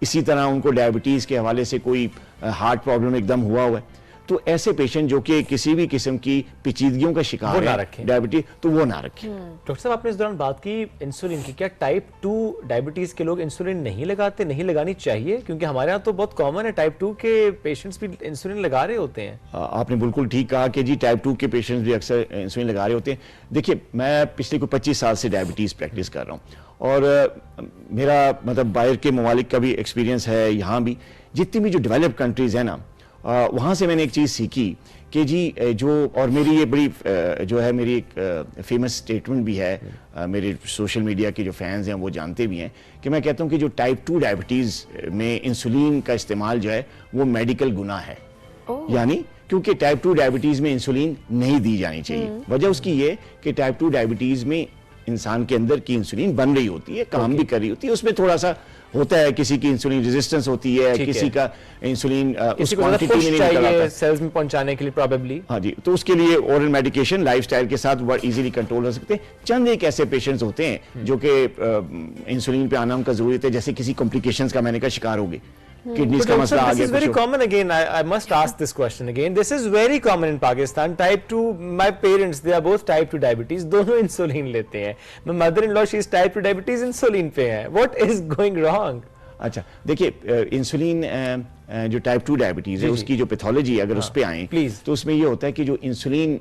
इसी तरह उनको डायबिटीज के हवाले से कोई हार्ट प्रॉब्लम एकदम हुआ हुआ है, तो ऐसे पेशेंट जो कि किसी भी किस्म की पेचीदगियों का शिकार है, डायबिटीज, तो वो ना रखें। डॉक्टर साहब, आपने इस दौरान बात की इंसुलिन की, क्या टाइप 2 डायबिटीज के लोग इंसुलिन नहीं लगाते, नहीं लगानी चाहिए? क्योंकि हमारे यहाँ तो बहुत कॉमन है, टाइप 2 के पेशेंट्स भी इंसुलिन लगा रहे होते हैं। आपने बिल्कुल ठीक कहा कि जी टाइप 2 के पेशेंट्स भी अक्सर इंसुलिन लगा रहे होते हैं। देखिए, मैं पिछले कोई 25 साल से डायबिटीज प्रैक्टिस कर रहा हूँ, और मेरा मतलब बाहर के ममालिक का भी एक्सपीरियंस है, यहाँ भी जितनी भी जो डेवलप कंट्रीज है ना, वहाँ से मैंने एक चीज़ सीखी कि जी जो, और मेरी ये बड़ी जो है मेरी एक फेमस स्टेटमेंट भी है, मेरे सोशल मीडिया के जो फैंस हैं वो जानते भी हैं कि मैं कहता हूँ कि जो टाइप 2 डायबिटीज़ में इंसुलिन का इस्तेमाल जो है वो मेडिकल गुनाह है। यानी क्योंकि टाइप 2 डायबिटीज़ में इंसुलिन नहीं दी जानी चाहिए। वजह उसकी ये कि टाइप 2 डायबिटीज़ में इंसान के अंदर की इंसुलिन बन रही होती है, काम भी कर रही होती है, उसमें थोड़ा सा होता है, किसी की इंसुलिन रेजिस्टेंस होती है, किसी का इंसुलिन उस क्वांटिटी में नहीं निकल आता सेल्स में पहुंचाने के लिए प्रोबेबली। हाँ जी, तो उसके लिए ओरल मेडिकेशन लाइफस्टाइल के साथ बहुत इजीली कंट्रोल हो सकते हैं। चंद एक ऐसे पेशेंट्स होते हैं जो कि इंसुलिन पे आना उनका जरूरी है, जैसे किसी कॉम्प्लिकेशंस का मैंने कहा शिकार हो गए, किडनीज का मसला आ गया। This is very common again. I must ask this question again. This is very common in Pakistan. Type 2. My parents, they are both type 2 diabetes. दोनों इंसुलिन लेते हैं. My mother-in-law, she is type 2 diabetes, insulin पे है. What is going wrong? अच्छा, देखिए insulin जो type 2 diabetes है उसकी जो पैथोलॉजी अगर उस पे आए तो उसमें ये होता है कि जो इंसुलिन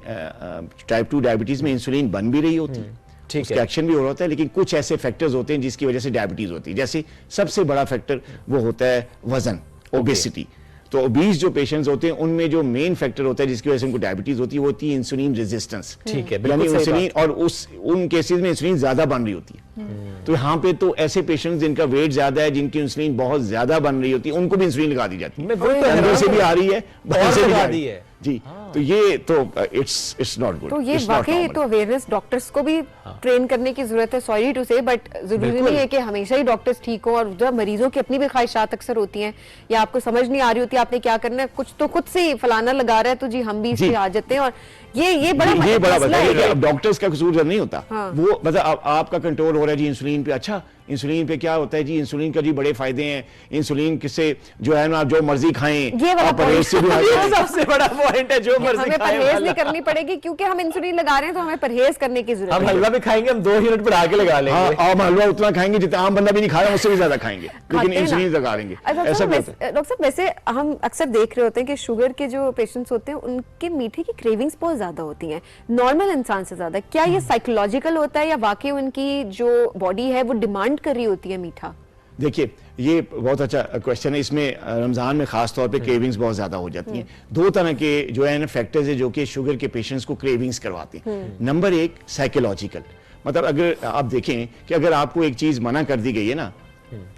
टाइप 2 डायबिटीज में इंसुलिन बन भी रही होती है, उसका एक्शन भी हो रहा होता है, लेकिन कुछ ऐसे फैक्टर्स होते हैं जिसकी वजह से डायबिटीज होती है। जैसे सबसे बड़ा फैक्टर वो होता है वजन, ओबेसिटी। तो ओबीस जो पेशेंट्स होते हैं उनमें जो मेन फैक्टर होता है जिसकी वजह से उनको डायबिटीज होती है वो होती है इंसुलिन रेजिस्टेंस। ठीक है, यानी इंसुलिन, और उन केसेस में इंसुलिन ज्यादा बन रही होती है। तो यहाँ पे तो ऐसे पेशेंट्स जिनका वेट ज्यादा है, जिनकी इंसुलिन बहुत ज्यादा बन रही होती है, उनको भी इंसुलिन लगा दी जाती है। अंदर से भी आ रही है, बाहर से भी आ रही है जी। तो ये तो इट्स नॉट गुड। तो ये वाकई तो अवेयरनेस डॉक्टर्स को भी ट्रेन करने की जरूरत है। सॉरी टू से, बट जरूरी नहीं है कि हमेशा ही डॉक्टर्स ठीक हो, और जब मरीजों की अपनी भी ख्वाहिशात अक्सर होती हैं या आपको समझ नहीं आ रही होती आपने क्या करना है, कुछ तो खुद से फलाना लगा रहा है तो जी हम भी इससे आ जाते हैं। और ये बड़ा मसला है। अब डॉक्टर्स का कसूर नहीं होता। वो मतलब आपका कंट्रोल हो रहा है जी इंसुलिन पे। अच्छा, इंसुलिन पे क्या होता है जी, इंसुलिन का जी बड़े फायदे हैं। इंसुलिन किससे जो है ना, आप जो मर्जी खाएं, आप परहेज से भी सबसे बड़ा पॉइंट है, जो मर्जी हमें परहेज नहीं करनी पड़ेगी क्योंकि हम इंसुलिन लगा रहे हैं, तो हमें परहेज करने की जरूरत है। हम हलवा भी खाएंगे, हम 2 यूनिट बढ़ा के लगा लेंगे। आप हलवा उतना खाएंगे जितना आम बंदा भी नहीं खा रहा, उससे भी ज्यादा खाएंगे, लेकिन इंसुलिन लगा लेंगे। ऐसा डॉक्टर साहब, वैसे हम अक्सर देख रहे होते हैं कि शुगर के जो पेशेंट्स होते हैं उनके मीठे की क्रेविंग्स बहुत ज्यादा होती हैं नॉर्मल इंसान से ज्यादा। क्या ये साइकोलॉजिकल होता है या वाकई उनकी जो बॉडी है वो डिमांड कर रही होती है मीठा? देखिए, ये बहुत अच्छा क्वेश्चन है। इसमें रमजान में खास तौर पे क्रेविंग्स बहुत ज्यादा हो जाती हैं। 2 तरह के जो है ना फैक्टर्स है जो कि शुगर के पेशेंट्स को क्रेविंग्स करवाते हैं। नंबर 1 साइकोलॉजिकल, मतलब अगर आप देखें कि अगर आपको एक चीज मना कर दी गई है ना,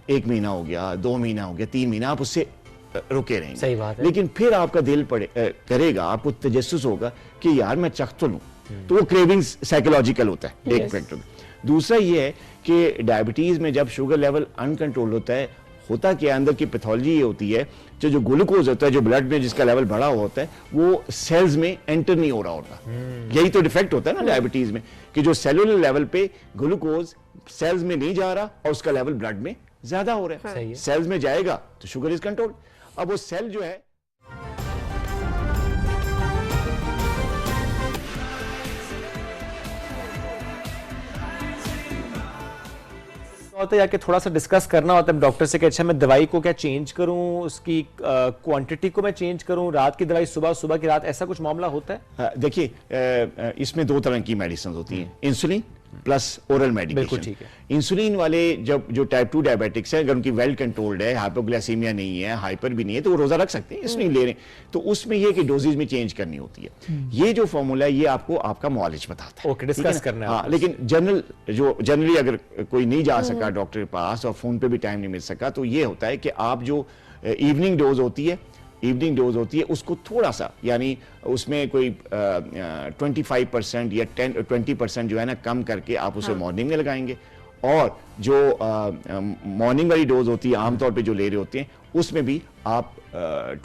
1 महीना हो गया, 2 महीना हो गया, 3 महीना आप उससे रुके रहेंगे। सही बात है। लेकिन फिर आपका दिल करेगा, आपको तजस्सुस होगा कि यार मैं चख तो लूं, तो वो क्रेविंग्स साइकोलॉजिकल होता है एक फैक्टर। दूसरा ये है कि डायबिटीज में जब शुगर लेवल अनकंट्रोल होता क्या अंदर की पैथोलॉजी ये होती है, जो ग्लूकोज होता है जो ब्लड में जिसका लेवल बढ़ा हुआ होता है वो सेल्स में एंटर नहीं हो रहा होता। यही तो डिफेक्ट होता है ना डायबिटीज में, कि जो सेलुलर लेवल पे ग्लूकोज सेल्स में नहीं जा रहा और उसका लेवल ब्लड में ज्यादा हो रहा है। सेल्स में जाएगा तो शुगर इज कंट्रोल। अब वो सेल जो है होता है जाके थोड़ा सा डिस्कस करना होता है डॉक्टर से कि अच्छा मैं दवाई को क्या चेंज करूं, उसकी क्वांटिटी को मैं चेंज करूं, रात की दवाई सुबह, सुबह की रात, ऐसा कुछ मामला होता है? देखिए, इसमें 2 तरह की मेडिसिन होती हैं, इंसुलिन प्लस ओरल बिल्कुल मेडिकेशन। ठीक है। इंसुलिन वाले जब जो टाइप 2 डायबिटिक्स है, अगर उनकी वेल कंट्रोल्ड है, हाइपोग्लाइसीमिया नहीं है, हाइपर भी नहीं है, तो वो रोजा रख सकते हैं, इंसुलिन ले रहे हैं। तो उसमें ये कि डोजेज में चेंज करनी होती है। ये जो फॉर्मूला है ये आपको आपका मॉलेज बताता है। ओके, ठीक है डिस्कस ना? करना है हाँ, आपको। लेकिन जनरली अगर कोई नहीं जा सका डॉक्टर के पास और फोन पे भी टाइम नहीं मिल सका, तो ये होता है कि आप जो इवनिंग डोज होती है उसको थोड़ा सा, यानी उसमें कोई 25% या 20% जो है ना कम करके आप उसे मॉर्निंग में लगाएंगे, और जो मॉर्निंग वाली डोज होती है आमतौर पे जो ले रहे होते हैं उसमें भी आप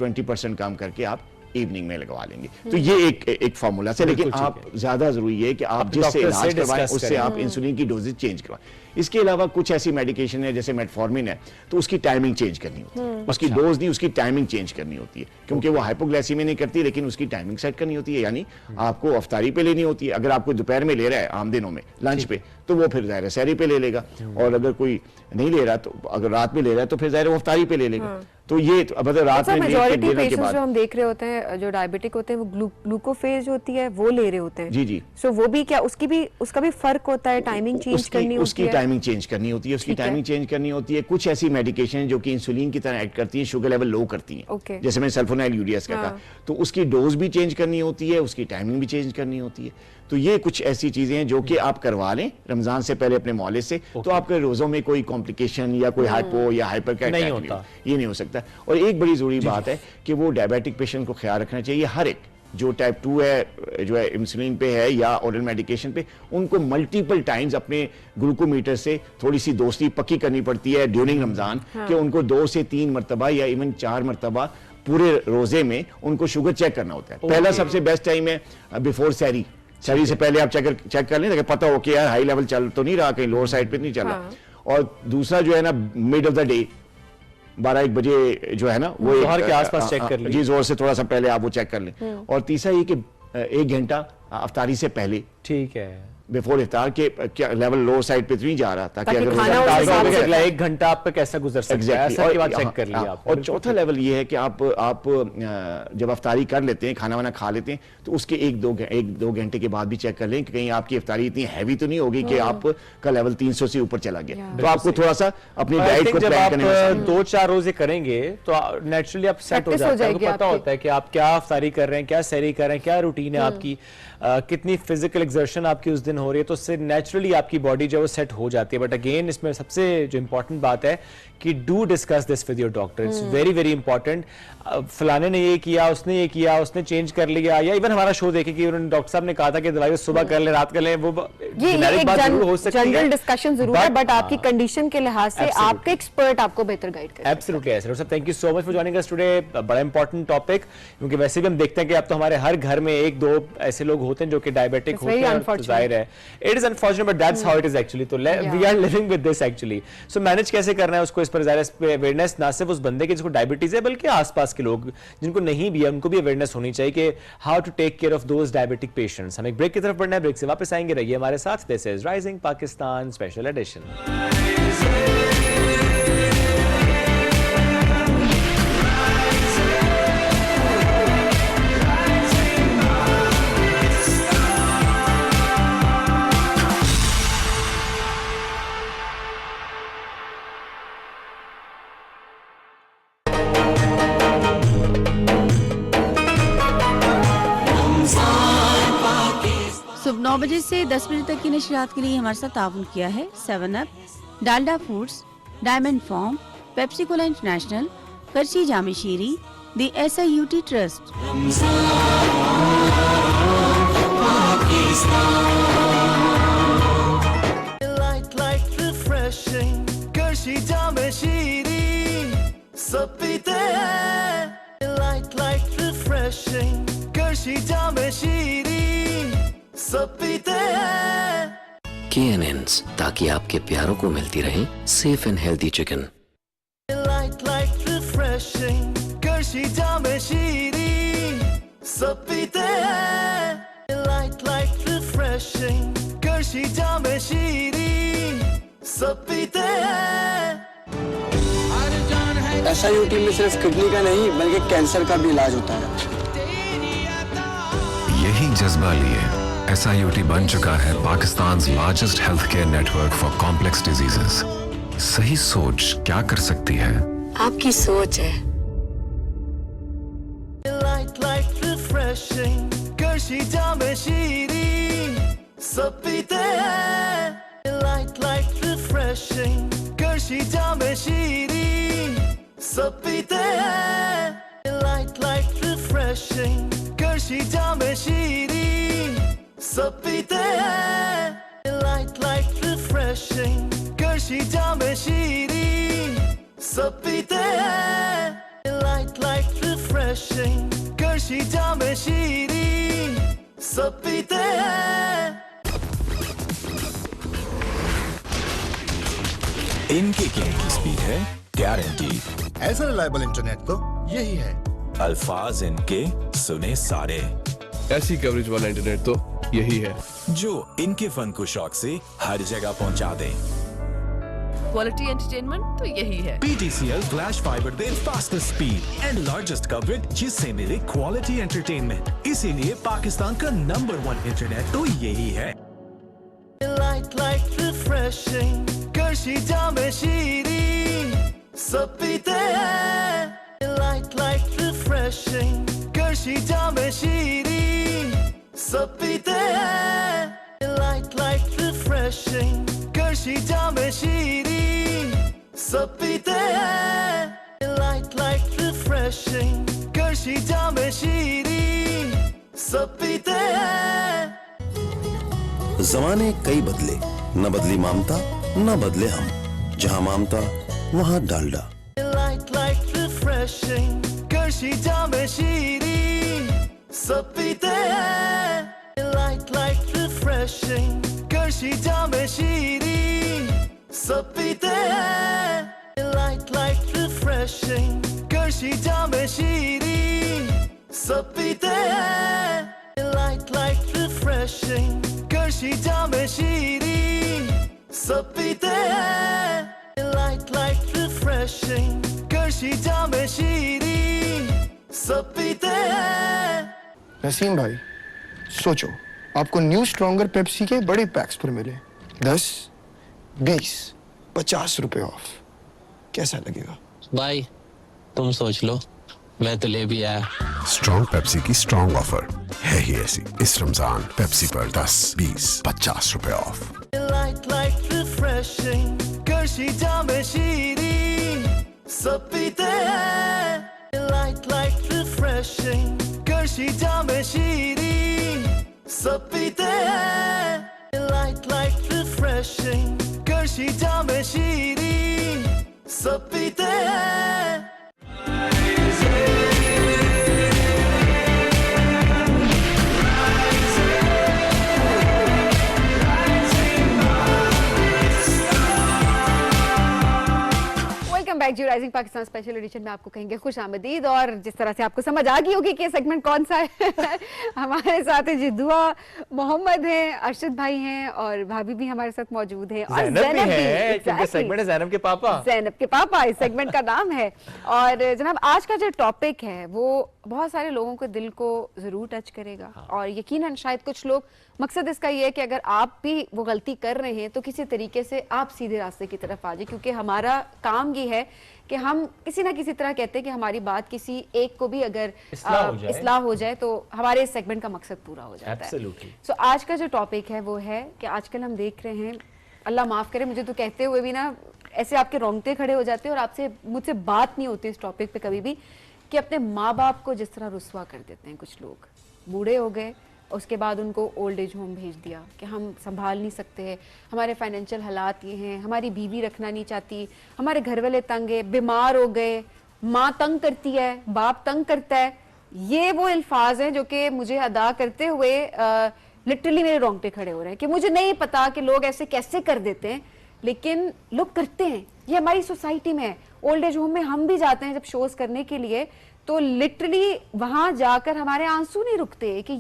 20% कम करके आप इवनिंग में लगवा लेंगे। तो ये एक फार्मूला से, लेकिन बिल्कुल आप ज्यादा जरूरी है कि आप जिससे डॉक्टर से इलाज करवाएं डिस्कस उससे करें। आप इंसुलिन की डोजेज चेंज करवाएं। इसके अलावा कुछ ऐसी मेडिकेशन है जैसे मेटफॉर्मिन है, तो उसकी टाइमिंग चेंज करनी होती है। उसकी डोज नहीं, उसकी टाइमिंग चेंज करनी होती है, क्योंकि वो हाइपोग्लाइसीमिया नहीं करती, लेकिन उसकी टाइमिंग सेट करनी होती है। यानी आपको अफ्तारी पे लेनी होती है। अगर आपको दोपहर में ले रहा है आम दिनों में लंच पे, तो वो फिर ज़ाहिर है सहरी पे ले लेगा, और अगर कोई नहीं ले रहा, तो अगर रात में ले रहा है तो फिर ज़ाहिर है वो अफ्तारी पे ले लेगा। तो ये मतलब रात में लेके मेजॉरिटी डिनर के पेशेंट्स बाद। जो हम देख रहे होते हैं, जो डायबिटिक होते हैं, वो ग्लूकोफेज होती है वो ले रहे होते हैं। जी, जी। सो वो भी क्या, उसका भी फर्क होता है, टाइमिंग चेंज करनी होती उसकी है। टाइमिंग चेंज करनी होती है, उसकी ठीक है। टाइमिंग चेंज करनी होती है। कुछ ऐसी मेडिकेशन जो कि इंसुलिन की तरह एक्ट करती हैं, शुगर लेवल लो करती हैं, ओके। जैसे मैंने सल्फोनाइल यूरियस का कहा, तो उसकी डोज भी चेंज करनी होती है, उसकी टाइमिंग भी चेंज करनी होती है। तो ये कुछ ऐसी चीजें हैं जो कि आप करवा लें रमजान से पहले अपने मौले से, तो आपके रोजों में कोई कॉम्प्लिकेशन या कोई हाइपो या हाइपर का नहीं अटैक होता। ये नहीं हो सकता। और एक बड़ी जरूरी बात है कि वो डायबिटिक पेशेंट को ख्याल रखना चाहिए, हर एक जो टाइप 2 है, जो है इंसुलिन पे है या ओरल मेडिकेशन पे, उनको मल्टीपल टाइम्स अपने ग्लूकोमीटर से थोड़ी सी दोस्ती पक्की करनी पड़ती है ड्यूरिंग रमजान, कि उनको 2 से 3 मरतबा या इवन 4 मरतबा पूरे रोजे में उनको शुगर चेक करना होता है। पहला सबसे बेस्ट टाइम है बिफोर सहरी से पहले आप चेक कर लें, ताकि पता हो कि यार हाई लेवल चल तो नहीं रहा, कहीं लोअर साइड पे नहीं चल रहा। और दूसरा जो है ना, मिड ऑफ द डे 12-1 बजे जो है ना, वो जोहर के आसपास चेक कर लीजिए। जी, जोर से थोड़ा सा पहले आप वो चेक कर लें। और तीसरा ये कि 1 घंटा अफ्तारी से पहले, ठीक है, बिफोर इफ्तार के क्या लेवल लो साइड पे तो नहीं जा रहा, ताकि अगर खाना रोजा- उस हिसाब से अगला 1 घंटा आप पे कैसा गुजर सकता है, Exactly. असर के बाद और चेक कर लिया हाँ, आपने। और चौथा लेवल ये है कि आप जब अफ्तारी कर लेते हैं, खाना वाना खा लेते हैं, तो उसके 1-2 घंटे के बाद भी चेक कर लें कि कहीं आपकी अफ्तारी इतनी हैवी तो नहीं होगी कि आपका लेवल 300 से ऊपर चला गया। तो आपको थोड़ा सा अपनी I डाइट think को जब प्लान आप करने में आसानी 2-4 रोजे करेंगे तो नेचुरली आप सेट हो Practice हो जाते हैं, जाएगी आपको पता आपकी। होता है कि आप क्या अफ्तारी कर रहे हैं, क्या सहरी कर रहे हैं, क्या रूटीन है आपकी, कितनी फिजिकल एक्सर्शन आपकी उस दिन हो रही है, तो उससे नेचुरली आपकी बॉडी जो है वो सेट हो जाती है। बट अगेन इसमें सबसे जो इंपॉर्टेंट बात है कि do discuss this with your doctor, it's very very important. फलाने ने ये किया, उसने चेंज कर लिया, या इवन हमारा शो देखे कि उन्होंने डॉक्टर साहब ने कहा था कि दवाई सुबह कर ले, रात कर ले, वो ये generic एक बात जरूर हो सकती है, जनरल डिस्कशन जरूर है, बट आपकी हाँ, कंडीशन के लिहाज से Absolutely. आपके एक्सपर्ट आपको बेहतर गाइड करेंगे। Absolutely yes sir, thank you so much for joining us today. बड़ा इंपॉर्टेंट टॉपिक, क्योंकि वैसे भी हम देखते हैं कि अब तो हमारे हर घर में 1-2 ऐसे लोग होते हैं जो कि डायबिटिक It's होते very हैं, और unfortunate. जाहिर है it is unfortunate but that's how it is actually. तो we are living with this actually. So manage कैसे करना है उसको, इस पर जाहिर है अवेयरनेस ना सिर्फ उस बंदे के जिसको डायबिटीज है, बल्कि आसपास के लोग जिनको नहीं भी है उनको भी अवेयरनेस होनी चाहिए कि how to take care of those diabetic patients. हमें ब्रेक की तरफ बढ़ना है, ब्रेक से वापस आएंगे, रहिए हमारे साथ। This is rising Pakistan special addition. सुबह 9 बजे से 10 बजे तक की नशरियात के लिए हमारे साथ ताउन किया है 7 अप, Dalda foods, diamond farm, Pepsi Cola International, Qarshi Jame Shirin, the SIUT trust. Light refreshing, Qarshi Jame Shirin, सब पीते हैं। Light refreshing, करशी जामे शीरी, सब पीते हैं। KNNs, ताकि आपके प्यारों को मिलती रहे safe and healthy chicken. Light refreshing, Qarshi Jame Shirin, सब पीते हैं। Light refreshing, करशी जामे शीरी, सब पीते हैं। SIUT में सिर्फ किडनी का नहीं बल्कि कैंसर का भी इलाज होता है। यही जज्बा लिए SIOT बन चुका है Pakistan largest health care network for complex diseases. सही सोच क्या कर सकती है? आपकी सोच है। Light refreshing 可惜加美西里 Sapite Light refreshing 可惜加美西里 Sapite Light refreshing 可惜加美西里 Sapite Light refreshing 可惜加美西里 Sapite Light refreshing 可惜加美西里 Sapite इनके गेम की स्पीड है गारंटी। ऐसा रिलायबल इंटरनेट तो यही है। अल्फाज इनके सुने सारे। ऐसी कवरेज वाला इंटरनेट तो यही है जो इनके फन को शौक से हर जगह पहुंचा दे। क्वालिटी एंटरटेनमेंट तो यही है। PTCL flash fibre they fastest speed and largest coverage जिससे मिले क्वालिटी एंटरटेनमेंट। इसीलिए पाकिस्तान का नंबर 1 इंटरनेट तो यही है। Light refreshing 可惜加美西里 Sapite Light refreshing 可惜加美西里 Sapite Light refreshing 可惜加美西里 Sapite Light refreshing 可惜加美西里 Sapite ज़माने कई बदले, न बदली ममता न बदले हम। जहाँ ममता वहाँ Dalda. Light refreshing 可惜加美西里 Sapite Light refreshing 可惜加美西里 Sapite Light refreshing 可惜加美西里 Sapite Light refreshing 可惜加美西里 Sapite Light refreshing 可惜加美西里 Sapite Naseem भाई सोचो, आपको न्यू स्ट्रॉन्गर पेप्सी के बड़े पैक्स पर मिले 10, 20, 50 रुपए ऑफ। कैसा लगेगा भाई? तुम सोच लो, मैं तो ले भी आया। स्ट्रॉन्ग पेप्सी की स्ट्रॉन्ग ऑफर है ही ऐसी। इस रमजान पेप्सी पर 10, 20, 50 रुपए of. Light refreshing 可惜加美西里 Sapite Light refreshing 可惜加美西里 Sapite Light refreshing 可惜加美西里 Sapite back ji rising Pakistan special addition में आपको कहेंगे खुश आमदीद। और जिस तरह से आपको समझ आ गई होगी कि सेगमेंट कौन सा है हमारे साथ जिद्दुआ मोहम्मद हैं, अरशद भाई हैं और भाभी भी हमारे साथ मौजूद हैं और ज़ैनब भी है क्योंकि सेगमेंट है ज़ैनब के पापा। ज़ैनब के पापा इस सेगमेंट का नाम है। और जनाब आज का जो टॉपिक है वो बहुत सारे लोगों के दिल को जरूर टच करेगा। और यकीनन शायद कुछ लोग, मकसद इसका ये है कि अगर आप भी वो गलती कर रहे हैं तो किसी तरीके से आप सीधे रास्ते की तरफ आ जाए, क्योंकि हमारा काम ये है कि हम किसी ना किसी तरह कहते हैं कि हमारी बात किसी एक को भी अगर इस्लाह हो जाए तो हमारे इस सेगमेंट का मकसद पूरा हो जाता है। सो आज का जो टॉपिक है वो है कि आजकल हम देख रहे हैं, अल्लाह माफ करे मुझे तो कहते हुए भी ना ऐसे आपके रोंगटे खड़े हो जाते हैं और आपसे मुझसे बात नहीं होती इस टॉपिक पे कभी भी, कि अपने माँ बाप को जिस तरह रुस्वा कर देते हैं कुछ लोग। बूढ़े हो गए, उसके बाद उनको ओल्ड एज होम भेज दिया कि हम संभाल नहीं सकते, हमारे फाइनेंशियल हालात ये हैं, हमारी बीवी रखना नहीं चाहती, हमारे घर वाले तंग है, बीमार हो गए, माँ तंग करती है, बाप तंग करता है। ये वो अल्फाज हैं जो कि मुझे अदा करते हुए लिटरली मेरे रोंगटे खड़े हो रहे हैं कि मुझे नहीं पता कि लोग ऐसे कैसे कर देते हैं, लेकिन लोग करते हैं। ये हमारी सोसाइटी में है। ओल्ड एज होम में हम भी जाते हैं जब शोज करने के लिए, तो लिटरली वहां जाकर हमारे आंसू नहीं रुकते कि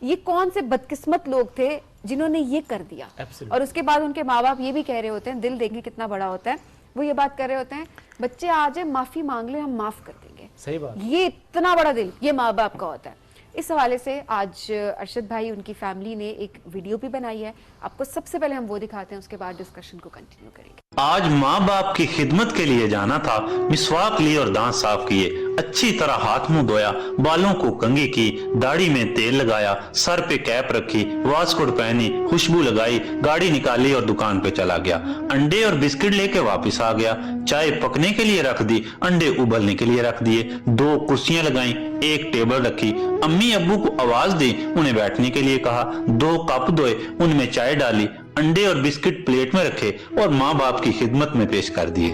ये कौन से बदकिस्मत लोग थे जिन्होंने ये कर दिया। और उसके बाद उनके माँ बाप ये भी कह रहे होते हैं, दिल देखें कितना बड़ा होता है, वो ये बात कर रहे होते हैं बच्चे आ जाए माफी मांग ले हम माफ कर देंगे। सही बात। ये इतना बड़ा दिल ये माँ बाप का होता है। इस हवाले से आज अरशद भाई, उनकी फैमिली ने एक वीडियो भी बनाई है। आपको सबसे पहले हम वो दिखाते हैं, उसके बाद डिस्कशन को कंटिन्यू करेंगे। आज माँ बाप की खिदमत के लिए जाना था, मिसवाक ली और दांत साफ किए, अच्छी तरह हाथ मुंह धोया, बालों को कंघी की, दाढ़ी में तेल लगाया, सर पे कैप रखी, वास्कोट पहनी, खुशबू लगाई, गाड़ी निकाली और दुकान पे चला गया। अंडे और बिस्किट लेके वापस आ गया, चाय पकने के लिए रख दी, अंडे उबलने के लिए रख दिए, 2 कुर्सियां लगाई, एक टेबल रखी, अम्मी अब्बू को आवाज दी, उन्हें बैठने के लिए कहा, 2 कप धोए, उनमें चाय डाली, अंडे और बिस्किट प्लेट में रखे और माँ बाप की खिदमत में पेश कर दिए।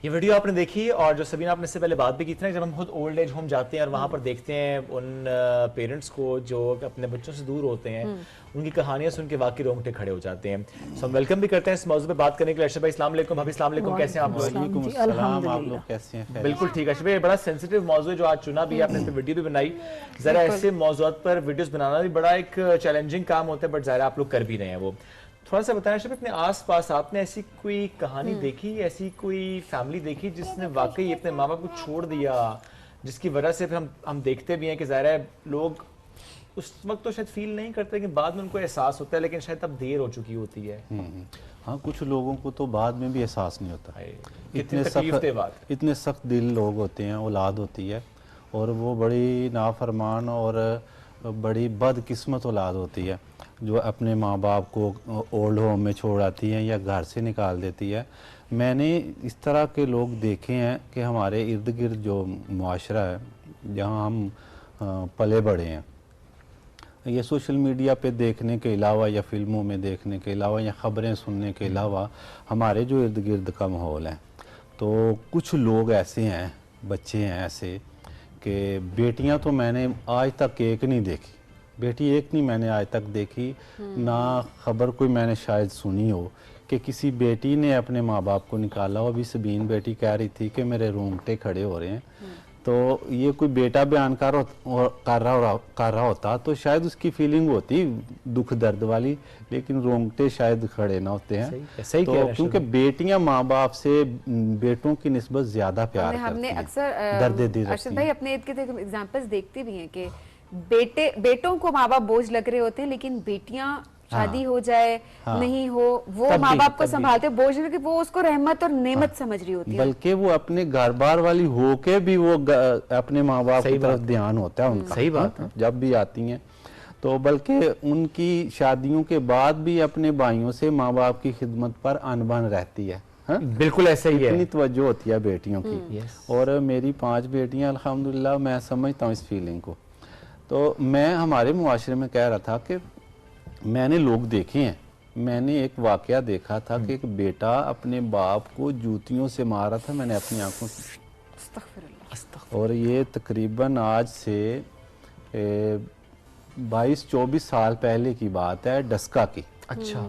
ये वीडियो आपने देखी, और जो सबीना आपने इससे पहले बात भी की थी ना, जब हम खुद ओल्ड एज होम जाते हैं और वहाँ पर देखते हैं उन पेरेंट्स को जो अपने बच्चों से दूर होते हैं, उनकी कहानियां सुन के वाकई रोंगटे खड़े हो जाते हैं। सो हम वेलकम भी करते हैं इस मौजूद पे बात करने के लिए अर्शद भाई। अस्सलाम वालेकुम। भाभी अस्सलाम वालेकुम, कैसे हैं आप लोग? आप लोग कैसे हैं? बिल्कुल ठीक है अर्शद भाई, बड़ा सेंसिटिव मौजू है जो आज चुना भी है आपने, इस पे वीडियो भी बनाई। जरा ऐसे मौजूद पर वीडियोस बनाना भी बड़ा एक चैलेंजिंग काम होता है, बट ज़ाहिर आप लोग कर भी रहे हैं वो। थोड़ा सा बताएं अर्शद, अपने आसपास आपने ऐसी कोई कहानी देखी, ऐसी कोई फैमिली देखी जिसने वाकई अपने माँ बाप को छोड़ दिया, जिसकी वजह से फिर हम देखते भी हैं कि ज़ाहिर है लोग उस वक्त तो शायद फील नहीं करते, लेकिन बाद में उनको एहसास होता है, लेकिन शायद अब देर हो चुकी होती है। हाँ, कुछ लोगों को तो बाद में भी एहसास नहीं होता। इतने सख्त दिल लोग होते हैं, औलाद होती है, और वो बड़ी नाफरमान और बड़ी बदकिस्मत औलाद होती है जो अपने माँ बाप को ओल्ड होम में छोड़ आती है या घर से निकाल देती है। मैंने इस तरह के लोग देखे हैं कि हमारे इर्द गिर्द जो मुआशरा है, जहाँ हम पले बड़े हैं, ये सोशल मीडिया पे देखने के अलावा या फिल्मों में देखने के अलावा या ख़बरें सुनने के अलावा हमारे जो इर्द गिर्द का माहौल है, तो कुछ लोग ऐसे हैं, बच्चे हैं ऐसे कि बेटियां तो मैंने आज तक एक नहीं देखी, बेटी एक नहीं मैंने आज तक देखी, ना ख़बर कोई मैंने शायद सुनी हो कि किसी बेटी ने अपने माँ बाप को निकाला हो। अभी सबीन बेटी कह रही थी कि मेरे रोंगटे खड़े हो रहे हैं, तो ये कोई बेटा बयान कर रहा होता तो शायद उसकी फीलिंग होती दुख दर्द वाली, लेकिन रोंगटे शायद खड़े ना होते हैं। सही तो क्योंकि बेटियां माँ बाप से बेटों की निस्बत ज्यादा प्यार करती हैं। हमने अक्सर अर्शद भाई अपने एग्जांपल्स देखते भी हैं कि बेटों को माँ बाप बोझ लग रहे होते हैं, लेकिन बेटियां शादी हो जाए नहीं हो, वो माँ बाप को संभालते बोझ लगे, वो उसको रहमत और नेमत समझ रही होती है। बल्कि वो अपने घर बार वाली होके भी वो अपने माँ बाप की तरफ ध्यान होता है उनका। सही बात है। जब भी आती हैं तो बल्कि उनकी शादियों के बाद भी अपने भाइयों से माँ बाप की खिदमत पर अनबन रहती है। बिल्कुल ऐसे ही है, इतनी तवज्जो होती है बेटियों की। और मेरी 5 बेटियां अल्हम्दुलिल्लाह, मैं समझता हूँ इस फीलिंग को। तो मैं हमारे मुआशरे में कह रहा था कि मैंने लोग देखे हैं, मैंने एक वाकया देखा था कि एक बेटा अपने बाप को जूतियों से मारा था, मैंने अपनी आंखों से। और ये तकरीबन आज से 22-24 साल पहले की बात है, डस्का की। अच्छा।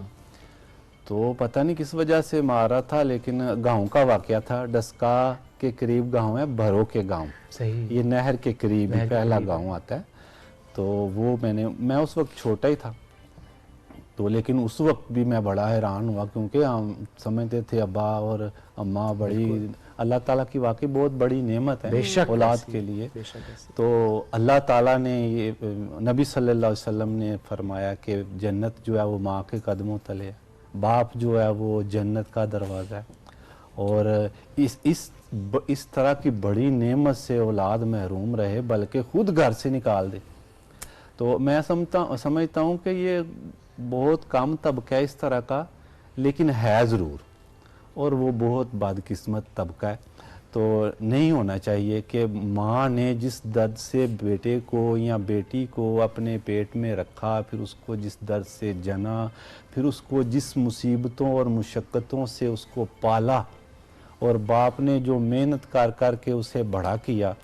तो पता नहीं किस वजह से मारा था, लेकिन गांव का वाकया था। डस्का के करीब गांव है भरो के गांव, सही, ये नहर के करीब ही पहला गांव आता है। तो वो मैं उस वक्त छोटा ही था, तो लेकिन उस वक्त भी मैं बड़ा हैरान हुआ, क्योंकि हम समझते थे अब्बा और अम्मा बड़ी अल्लाह ताला की वाकई बहुत बड़ी नेमत है औलाद के लिए। तो अल्लाह ताला ने ये नबी सल्लल्लाहु अलैहि वसल्लम ने फरमाया कि जन्नत जो है वो माँ के कदमों तले है, बाप जो है वो जन्नत का दरवाज़ा है। और इस तरह की बड़ी नेमत से औलाद महरूम रहे, बल्कि खुद घर से निकाल दे, तो मैं समझता हूँ कि ये बहुत कम तबका है इस तरह का, लेकिन है ज़रूर, और वो बहुत बदकिस्मत तबका है। तो नहीं होना चाहिए कि माँ ने जिस दर्द से बेटे को या बेटी को अपने पेट में रखा, फिर उसको जिस दर्द से जना, फिर उसको जिस मुसीबतों और मुशक्क़तों से उसको पाला, और बाप ने जो मेहनत कर कर के उसे बड़ा किया,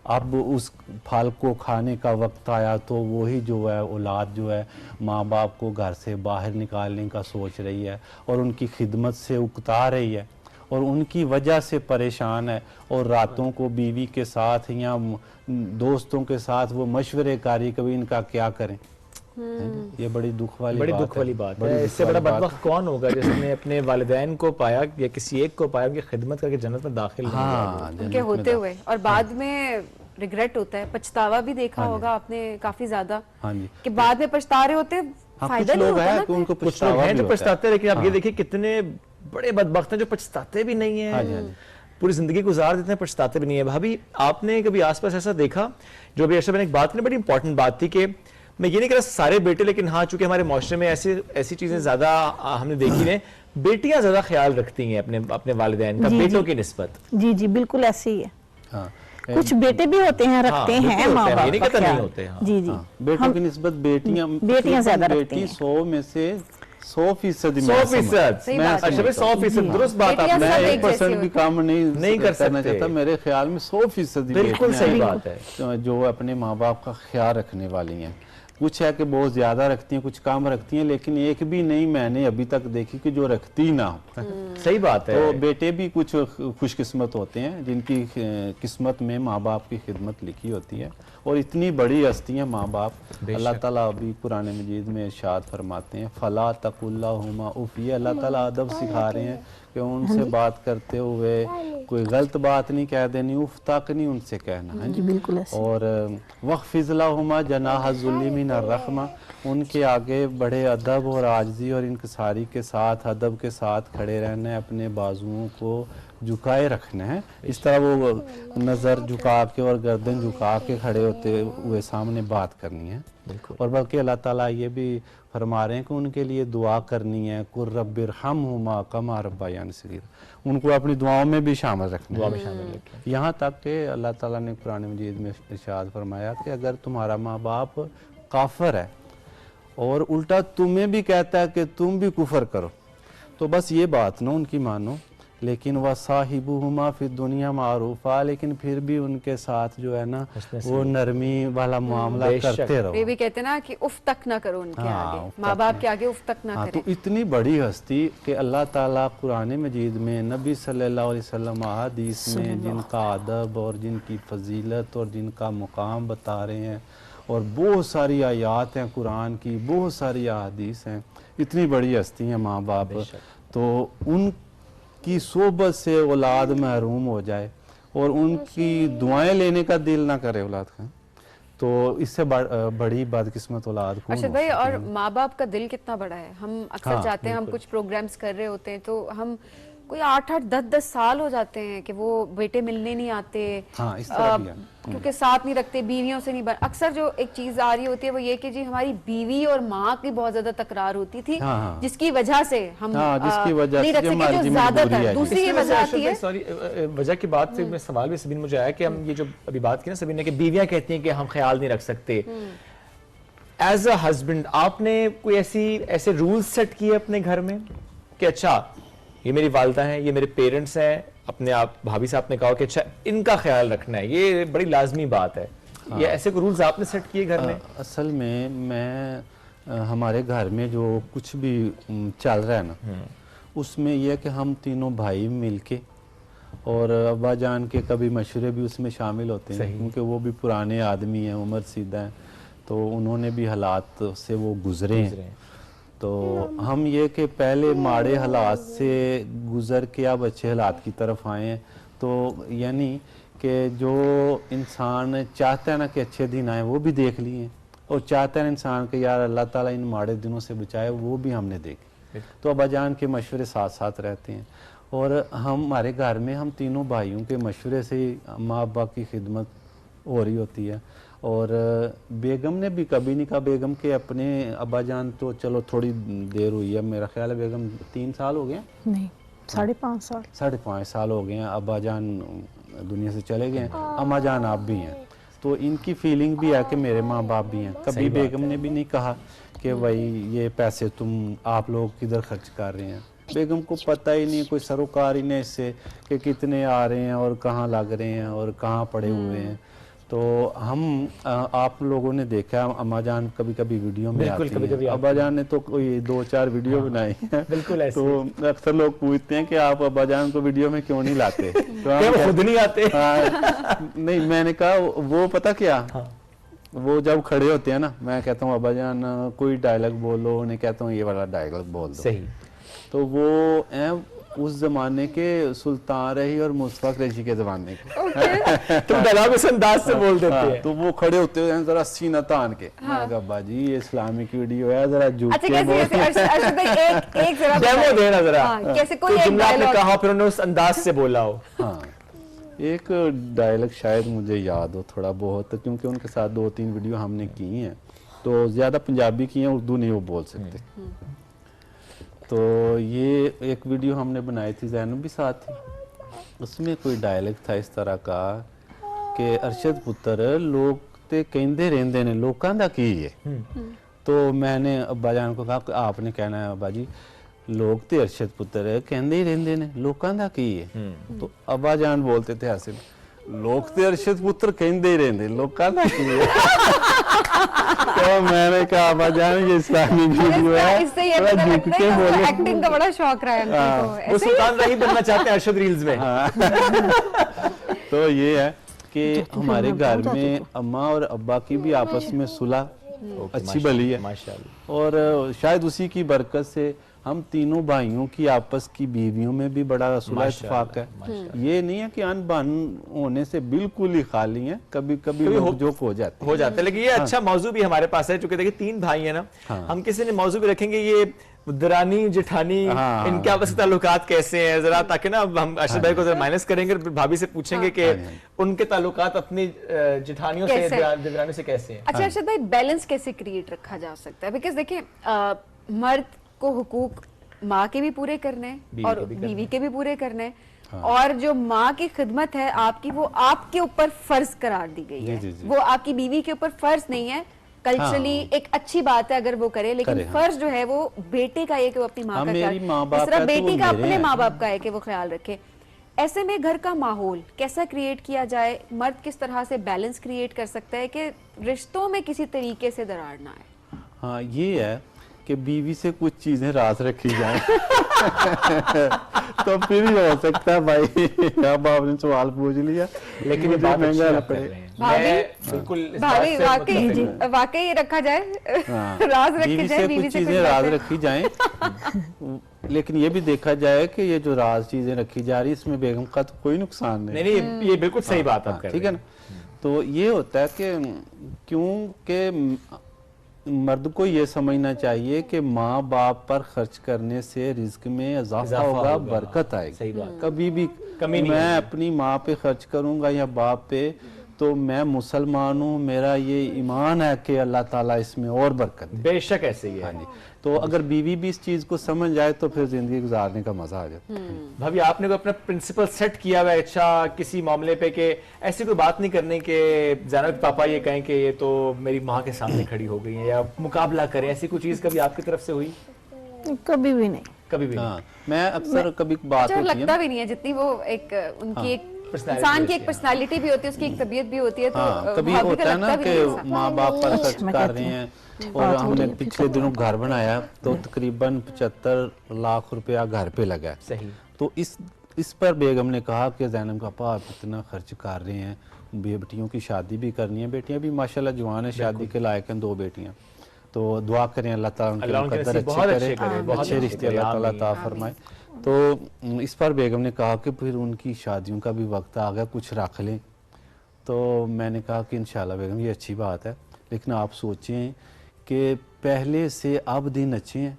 अब उस फल को खाने का वक्त आया तो वही जो है औलाद जो है माँ बाप को घर से बाहर निकालने का सोच रही है और उनकी खिदमत से उकता रही है और उनकी वजह से परेशान है, और रातों को बीवी के साथ या दोस्तों के साथ वो मशवरे कारी कभी इनका क्या करें, ये बड़ी दुख वाली बात है। इससे बड़ा बदबख्त कौन होगा जिसने अपने वालिदैन को पाया या किसी एक को पाया, उनकी खिदमत करके जन्नत में दाखिल नहीं हुआ उनके होते हुए, और बाद में रिग्रेट होता है, पछतावा भी देखा होगा आपने काफी ज्यादा कि बाद में पछता रहे होते, फायदा नहीं होता ना। कुछ लोग हैं जो पछताते हैं, लेकिन आप ये देखिए कितने बड़े बदबख्त हैं जो पछताते भी नहीं है, पूरी जिंदगी गुजार देते हैं, पछताते भी नहीं है। भाभी, आपने कभी आसपास ऐसा देखा, जो अभी अर्शद ने एक बात की, बड़ी इंपॉर्टेंट बात थी कि मैं ये नहीं कह रहा सारे बेटे, लेकिन हाँ चूंकि हमारे माशरे में ऐसी चीजें ज्यादा हमने देखी हैं, बेटियां ज्यादा ख्याल रखती हैं अपने वालिदैन का बेटों की निस्बत। जी जी बिल्कुल ऐसे ही है। कुछ बेटे भी होते हैं, रखते हैं माँ बाप का ख्याल। जी जी, बेटों की निस्बत बेटियां ज्यादा रखती हैं। 100 में से 100% 100% दुरुस्त बात। आप 1% भी काम नहीं करना चाहता, मेरे ख्याल में 100% बिल्कुल सही बात है जो अपने माँ बाप का ख्याल रखने वाली हैं। कुछ है कि बहुत ज्यादा रखती हैं, कुछ काम रखती हैं, लेकिन एक भी नहीं मैंने अभी तक देखी कि जो रखती ना हो। सही बात है। तो बेटे भी कुछ खुशकिस्मत होते हैं जिनकी किस्मत में माँ बाप की खिदमत लिखी होती है, और इतनी बड़ी हस्ती है माँ बाप। अल्लाह ताला अभी कुरान मजीद में इरशाद फरमाते हैं, फला तकुल्लाहुमा उफ। ये अल्लाह ताला अदब सिखा रहे हैं कि उनसे बात करते हुए कोई गलत बात नहीं कह देनी, उफ तक नहीं उनसे कहना है। बिल्कुल। और वक़्फ़िज़लहुमा जनाह ज़ुल्ली मिनर रहमा, उनके आगे बड़े अदब और आजिज़ी और इनकसारी के साथ, अदब के साथ खड़े रहना है, अपने बाजुओं को झुकाए रखना है। इस तरह वो नज़र झुका के और गर्दन झुका के खड़े होते हुए सामने बात करनी है। और बल्कि अल्लाह ताला ये भी फरमा रहे हैं कि उनके लिए दुआ करनी है, कुर रब्बिरहमहुमा कमा रब्बयानी सगीरा। उनको अपनी दुआओं में भी शामिल रखना है। यहाँ तक कि अल्लाह ताला ने कुरान मजीद में इरशाद फरमाया कि अगर तुम्हारा माँ बाप काफिर है और उल्टा तुम्हें भी कहता है कि तुम भी कुफर करो, तो बस ये बात ना उनकी मानो, लेकिन वह साहिबुहुमा फिर दुनिया मारूफा, लेकिन फिर भी उनके साथ जो है ना वो नरमी वाला मामला करते रहो। ये भी कहते ना कि उफ तक ना करो उनके आगे, माँ बाप के आगे उफ तक ना करें। तो इतनी बड़ी हस्ती कि अल्लाह ताला कुरान मजीद में नबी सल्लल्लाहु अलैहि वसल्लम हदीस में जिनका अदब और जिनकी फजीलत और जिनका मुकाम बता रहे हैं, और बहुत सारी आयात हैं कुरान की, बहुत सारी अहादीस हैं। इतनी बड़ी हस्ती हैं माँ बाप, तो उनकी सोबत से औलाद महरूम हो जाए और उनकी दुआएं लेने का दिल ना करे औलाद का, तो इससे बड़ी बदकिस्मत औलाद को। अच्छा भाई, और माँ बाप का दिल कितना बड़ा है। हम अक्सर जाते हैं, हम कुछ प्रोग्राम्स कर रहे होते हैं, तो हम कोई 8-8, 10-10 साल हो जाते हैं कि वो बेटे मिलने नहीं आते। इस तरह भी है। क्योंकि साथ नहीं रखते, बीवियों से नहीं बन। अक्सर जो एक चीज आ रही होती है वो ये कि जी हमारी बीवी और माँ की बहुत ज्यादा तकरार होती थी, जिसकी वजह से हम नहीं रख सके, जो ज्यादातर। दूसरी ये वजह आती है, सॉरी वजह की बात से मैं सवाल भी सबीन मुझे आया कि हम ये जो अभी बात की ना सबीन ने कि बीवियां कहती हैं कि हम ख्याल नहीं रख सकते। एज अ हस्बैंड आपने कोई ऐसे रूल्स सेट किए अपने घर में कि अच्छा ये मेरी वालदा हैं, ये मेरे पेरेंट्स हैं, अपने आप भाभी साहब ने कहा कि अच्छा इनका ख्याल रखना है, ये बड़ी लाजमी बात है। ये ऐसे कोई रूल्स आपने सेट किए घर में? असल में मैं हमारे घर में जो कुछ भी चल रहा है ना, उसमें यह कि हम तीनों भाई मिलके, और अब्बा जान के कभी मशवरे भी उसमें शामिल होते हैं, क्योंकि वो भी पुराने आदमी हैं, उम्र सीधा है, तो उन्होंने भी हालात से वो गुजरे हैं। तो हम ये कि पहले माड़े हालात से गुजर के अब अच्छे हालात की तरफ आए हैं। तो यानी कि जो इंसान चाहता है ना कि अच्छे दिन आए, वो भी देख लिए, और चाहता है इंसान कि यार अल्लाह ताला इन माड़े दिनों से बचाए, वो भी हमने देखे। तो अब्बाजान के मशवरे साथ साथ रहते हैं, और हमारे घर में हम तीनों भाइयों के मशवरे से ही माँ अब्बा की खिदमत हो रही होती है। और बेगम ने भी कभी नहीं कहा, बेगम के अपने अब्बाजान तो चलो थोड़ी देर हुई है, मेरा ख्याल है बेगम 3 साल हो गए, नहीं 5.5 साल, 5.5 साल हो गए हैं, अब्बाजान दुनिया से चले गए हैं, अम्मा जान आप भी हैं, तो इनकी फीलिंग भी है कि मेरे माँ बाप भी हैं। कभी बेगम ने भी नहीं कहा कि भाई ये पैसे तुम आप लोग किधर खर्च कर रहे हैं। बेगम को पता ही नहीं, कोई सरोकार ही नहीं इससे कि कितने आ रहे हैं और कहाँ लग रहे हैं और कहाँ पड़े हुए हैं। तो हम आप लोगों ने देखा, अम्मा जान कभी कभी वीडियो में आती हैं, अब्बा जान ने तो कोई 2-4 वीडियो बनाई है। बिल्कुल ऐसे। तो अक्सर लोग पूछते हैं कि आप अब्बा जान को वीडियो में क्यों नहीं लाते? तो खुद नहीं आते? नहीं, मैंने कहा वो पता क्या, वो जब खड़े होते हैं ना, मैं कहता हूँ अब्बा जान कोई डायलॉग बोलो, उन्हें कहता हूँ ये वाला डायलॉग बोल दो। सही। तो वो उस जमाने के सुल्तान रही और मुस्तफा कुरैशी के जमाने के तुम डायलॉग इस अंदाज से बोल देते हैं। तो वो खड़े होते हैं जरा सीना तान के। मैं कहा अब्बा जी ये इस्लामिक वीडियो है, जरा झुक के एक जरा डेमो देना जरा। कैसे कोई एक जुमला आपने डायलॉग कहा फिर उन्होंने उस अंदाज से बोला हो। हाँ, एक डायलॉग शायद मुझे याद हो थोड़ा बहुत, क्योंकि उनके साथ 2-3 वीडियो हमने की हैं, तो ज़्यादा पंजाबी की हैं, उर्दू नहीं वो बोल सकते। तो ये एक वीडियो हमने बनाई थी, ज़ैनब भी साथ थी, उसमें कोई डायलॉग था इस तरह का कि अरशद पुत्र लोग ते कहते रहंदे ने लोकां दा की है। तो मैंने अब्बा जान को कहा कि आपने कहना है अब्बा जी लोग ते अरशद पुत्र कहते ही रहंदे ने लोकां दा की है। तो अब्बा जान बोलते थे ऐसे, लोग ते अरशद पुत्र कहते ही रहंदे लोकां दा की है। तो मैंने कहा अब्बा जान ये इस्लामी वीडियो है, इससे ये पता लगता है कि एक्टिंग का बड़ा शौक रहा है उनको। वो सुल्तान रही बनना चाहते हैं अरशद रील्स में। तो ये है कि हमारे घर में अम्मा और अब्बा की भी आपस में सुलह अच्छी भली है माशाल्लाह, और शायद उसी की बरकत से हम तीनों भाइयों की आपस की बीवियों में भी बड़ा सुलह इत्तेफाक है। ये नहीं है कि अनबन होने से बिल्कुल ही खाली है, कभी कभी नोक-झोंक हो जाते हैं। लेकिन ये अच्छा मौजू भी हमारे पास है, चूंकि देखिए 3 भाई है ना, हम किसी ने मौजू भी रखेंगे ये दरानी जेठानी इनके आपस के ताल्लुकात कैसे हैं जरा, ताकि ना हम अरशद भाई को जरा माइनस करेंगे, भाभी से पूछेंगे कि उनके ताल्लुकात अपनी जेठानियों से दरानी से कैसे हैं। अच्छा अरशद भाई, बैलेंस कैसे क्रिएट रखा जा सकता है? बिकॉज देखिए मर्द को हुकूक माँ के भी पूरे करने हैं और बीवी के भी पूरे करने हैं, और जो माँ की खिदमत है आपकी वो आपके ऊपर फर्ज करार दी गई है। वो आपकी बीवी के ऊपर फर्ज नहीं है। कल्चरली एक अच्छी बात है अगर वो करे, लेकिन फर्ज जो है वो बेटे का है कि वो अपनी माँ का ख्याल, इस तरह बेटी का अपने माँ बाप का है कि वो ख्याल रखे। ऐसे में घर का माहौल कैसा क्रिएट किया जाए? मर्द किस तरह से बैलेंस क्रिएट कर सकता है कि रिश्तों में किसी तरीके से दरार ना आए? हाँ, ये है कि बीवी से कुछ चीजें राज रखी जाए तो फिर ही हो सकता है भाई। अब आपने सवाल पूछ लिया, लेकिन ये बात महंगा ना पड़े। भाभी वाकई रखा जाए, राज रखी जाए, बीवी से कुछ चीजें राज रखी जाए। लेकिन ये भी देखा जाए कि ये जो राज चीजें रखी जा रही है इसमें बेगम का तो कोई नुकसान नहीं। ये बिल्कुल सही बात आप कह रहे हैं, ठीक है ना। तो ये होता है कि क्योंकि मर्द को ये समझना चाहिए कि माँ बाप पर खर्च करने से रिस्क में इजाफा होगा, बरकत आएगी। कभी भी मैं अपनी माँ पे खर्च करूंगा या बाप पे, तो मैं मुसलमान हूँ, मेरा ये ईमान है कि अल्लाह ताला इसमें और बरकत दे। बेशक ऐसे ही है। तो अगर बीवी भी इस चीज को समझ जाए तो फिर जिंदगी गुजारने का मजा आ जाता है। भाभी आपने कोई अपना प्रिंसिपल सेट किया हुआ है अच्छा किसी मामले पे कि ऐसी कोई बात नहीं करनी कि ज़ैनब पापा ये कहें कि ये तो मेरी माँ के सामने खड़ी हो गई है, या मुकाबला करें, ऐसी कोई चीज कभी आपकी तरफ से हुई? कभी भी नहीं, कभी भी। हाँ, मैं अक्सर कभी बात होती है, लगता भी नहीं है जितनी वो एक उनकी एक इंसान की एक पर्सनालिटी भी होती है, उसकी एक तबीयत भी होती है। तो कभी होता है ना कि माँ बाप पर खर्च कर रहे हैं, और हमने पिछले दिनों घर बनाया तो तकरीबन 75 लाख रुपया घर पे लगा। सही। तो इस पर बेगम ने कहा कि ज़ैनब का पापा आप इतना खर्च कर रहे हैं, बेटियों की शादी भी करनी है, बेटियां भी माशाल्लाह जवान है, शादी के लायक हैं 2 बेटियां, तो दुआ करें अल्लाह ताला उनके मुकद्दर अच्छे करे, अच्छे रिश्ते अल्लाह ताला अता फरमाए। तो इस पर बेगम ने कहा कि फिर उनकी शादियों का भी वक्त आ गया, कुछ रख लें। तो मैंने कहा कि इंशाल्लाह बेगम ये अच्छी बात है, लेकिन आप सोचें कि पहले से अब दिन अच्छे हैं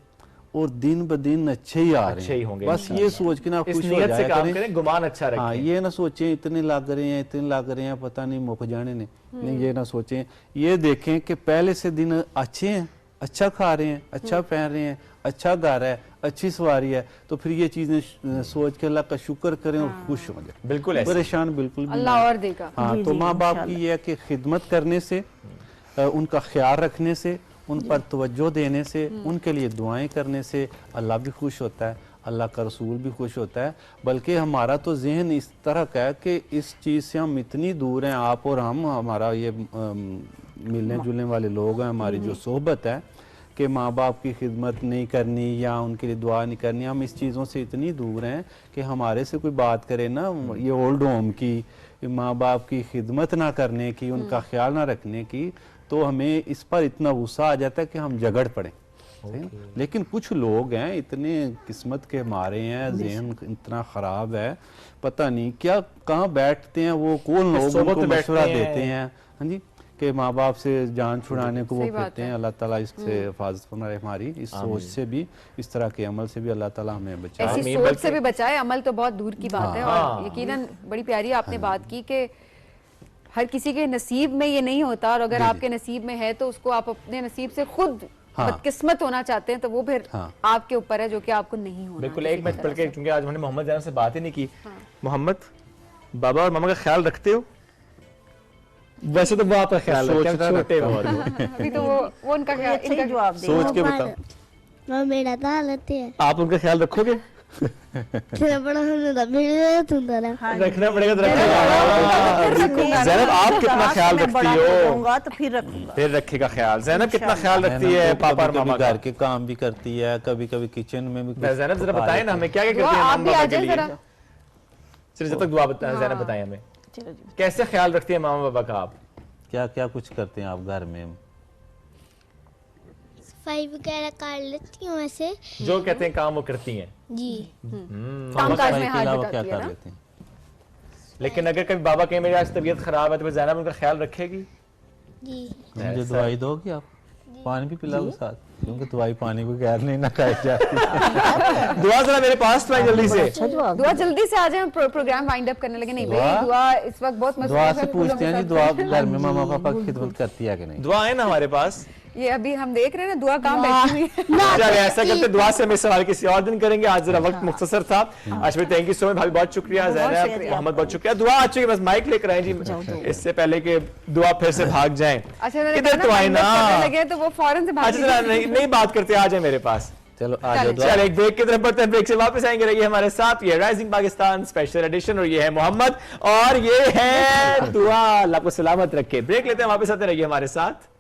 और दिन ब दिन अच्छे ही आ रहे हैं। बस ये सोच के ना खुश हो जाए, गुमान अच्छा रखें। हाँ, ये ना सोचें इतने लग रहे हैं, इतने लग रहे हैं, पता नहीं मुक जाने नहीं, ये ना सोचें, ये देखें कि पहले से दिन अच्छे हैं, अच्छा खा रहे हैं, अच्छा पहन रहे हैं, अच्छा घर है, अच्छी सवारी है, तो फिर ये चीजें सोच के अल्लाह का शुक्र करें और खुश हो जाए। बिल्कुल परेशान बिल्कुल भी अल्लाह और देगा। हाँ, तो माँ बाप की ये है कि खिदमत करने से, उनका ख्याल रखने से, उन पर तवज्जो देने से, उनके लिए दुआएं करने से अल्लाह भी खुश होता है, अल्लाह का रसूल भी खुश होता है। बल्कि हमारा तो जहन इस तरह का है कि इस चीज़ से हम इतनी दूर हैं, आप और हम, हमारा ये मिलने जुलने वाले लोग हैं, हमारी जो सोहबत है कि माँ बाप की खिदमत नहीं करनी या उनके लिए दुआ नहीं करनी, हम इस चीज़ों से इतनी दूर हैं कि हमारे से कोई बात करे ना ये ओल्ड होम की माँ बाप की खिदमत ना करने की, उनका ख्याल ना रखने की, तो हमें इस पर इतना गुस्सा आ जाता है कि हम झगड़ पड़े। लेकिन कुछ लोग हैं इतने किस्मत के मारे हैं, ज़हन इतना ख़राब है, पता नहीं क्या कहाँ बैठते हैं वो, कौन लोग उनको मशवरा देते हैं, हाँ जी, कि माँ बाप से जान छुड़ाने को वो कहते हैं। अल्लाह ताला इससे हिफाजत फरमाए हमारी, इस सोच से भी, इस तरह के अमल से भी अल्लाह ताला हमें बचाए। ऐसी सोच से भी बचाए, अमल तो बहुत दूर की बात है। और यकीनन बड़ी प्यारी आपने बात की कि हर किसी के नसीब में ये नहीं होता, और अगर आपके नसीब में है तो उसको आप अपने नसीब से खुद बदकिस्मत होना चाहते हैं तो वो फिर आपके ऊपर है, जो कि आपको नहीं होना। बिल्कुल। एक मिनट पढ़ के, क्योंकि आज हमने मोहम्मद ज़ैनब से बात ही नहीं की। मोहम्मद, बाबा और मामा का ख्याल रखते हो? वैसे तो वो आपका ख्याल है, छोटे अभी तो वो उनका ख्याल, इनका जवाब दे, सोच के बताओ। वो मेरा ख्याल रखते हैं। आप उनका ख्याल रखोगे? रखना पड़ेगा तो रखेगा। ज़ैनब आप कितना ख्याल रखती हो? तो फिर रखूंगा। फिर रखेगा ख्याल। ज़ैनब कितना ख्याल रखती है पापा और मामा का? घर के काम भी करती है, कभी कभी किचन में भी। ज़ैनब जरा बताएं ना हमें, क्या क्या करती है आप भी आ जाए जरा। चलिए जब तक दुआ बताएं, ज़ैनब बताएं हमें कैसे ख्याल रखती है मामा बाबा का आप? क्या क्या कुछ करते हैं आप घर में? सफाई वगैरह कर लेती हूँ वैसे। जो कहते हैं काम वो करती हैं जी। कामकाज में हाथ क्या बटाती है कर ना। लेते हैं? लेकिन अगर कभी बाबा कहे मेरी आज तबीयत खराब है तो फिर ज़ैनब उनका ख्याल रखेगी? जी। मुझे दवाई दोगी आप? पानी भी पिलाओगे साथ, क्योंकि दवाई पानी को गैर नहीं ना खाई जाती। दुआ जरा मेरे पास तो आए जल्दी से। दुआ जल्दी से आ जाए, प्रोग्राम वाइंड अप करने लगे। नहीं भाई, दुआ इस वक्त बहुत मसरूफ दुआ है। से पूछते हैं जी, दुआ घर में मामा पापा की खिदमत करती है कि नहीं? दुआ है ना हमारे पास। ये अभी हम देख रहे हैं ना, दुआ काम बैठी हुई है। चलिए ऐसा करते, दुआ से हमें सवाल किसी और दिन करेंगे, आज जरा वक्त मुख्तसर था। Ashwin thank you so much, भाभी बहुत शुक्रिया, ज़ैनब मोहम्मद बहुत शुक्रिया। दुआ आ चुकी है, बस माइक लेकर आए जी इससे पहले कि दुआ फिर से भाग जाए। किधर तो आए ना लगे तो वो फौरन से भाग नहीं बात करते, आ जाए मेरे पास। चलो आ जाओ। चल एक ब्रेक की तरफ बढ़ते हैं, ब्रेक से वापस आएंगे। रहिए हमारे साथ, ये राइजिंग पाकिस्तान स्पेशल एडिशन, और ये है मोहम्मद और ये है दुआ। अल्लाह को सलामत रखे। ब्रेक लेते हैं, वापस आते रहिए हमारे साथ।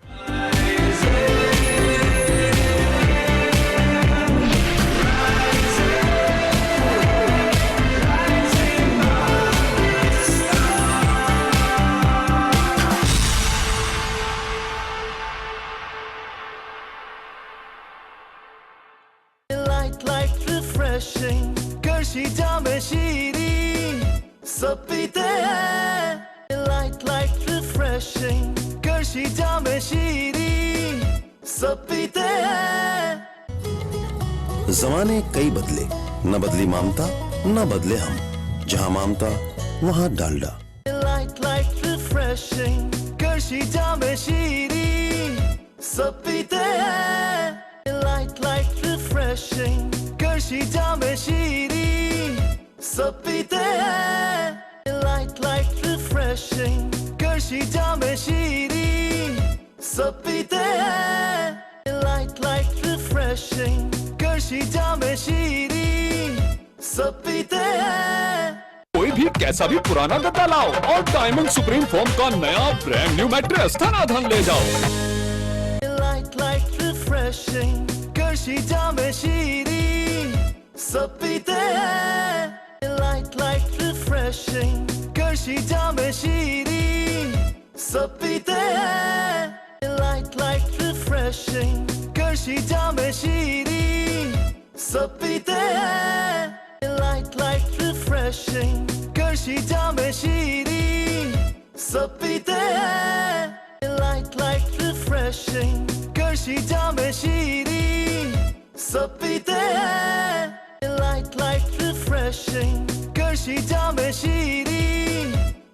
करशी जामे शीरी सब पीते हैं। Light light refreshing Qarshi Jame Shirin सब पीते हैं। जमाने कई बदले, न बदली ममता न बदले हम, जहाँ ममता वहाँ Dalda. Light light refreshing Qarshi Jame Shirin सब पीते हैं। Light light refreshing Qarshi Jame Shirin सब पीते हैं। Light light refreshing Qarshi Jame Shirin सब पीते हैं। Light light refreshing Qarshi Jame Shirin सब पीते हैं। कोई भी कैसा भी पुराना गद्दा लाओ और डायमंड सुप्रीम फोम का नया ब्रांड न्यू मैट्रेस धनाधन ले जाओ। Light light refreshing Qarshi Jame Shirin सब पीते हैं। Light light refreshing Qarshi Jame Shirin सब पीते हैं। Light light refreshing Qarshi Jame Shirin सब पीते हैं। Light light refreshing Qarshi Jame Shirin सब पीते हैं। Light light refreshing Qarshi Jame Shirin सब पीते हैं। Light light refreshing Qarshi Jame Shirin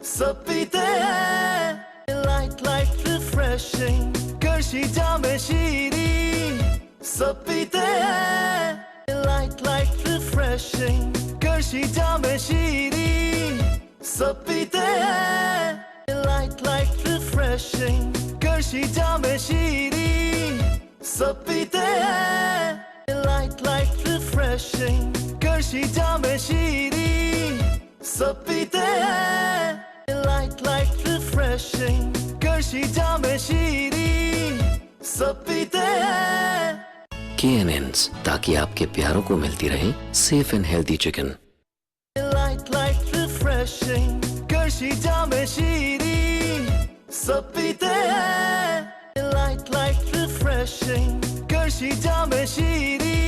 सब पीते हैं। Light light refreshing Qarshi Jame Shirin सब पीते हैं। Light light refreshing Qarshi Jame Shirin सब पीते हैं। Light light refreshing Qarshi Jame Shirin सब पीते हैं। Light light refreshing Qarshi Jame Shirin सब पीते हैं। Light light refreshing Qarshi Jame Shirin सब पीते हैं। KNNs, ताकि आपके प्यारों को मिलती रहे safe and healthy chicken. Light light refreshing Qarshi Jame में शीरी सब पीते हैं light light refreshing Qarshi Jame Shirin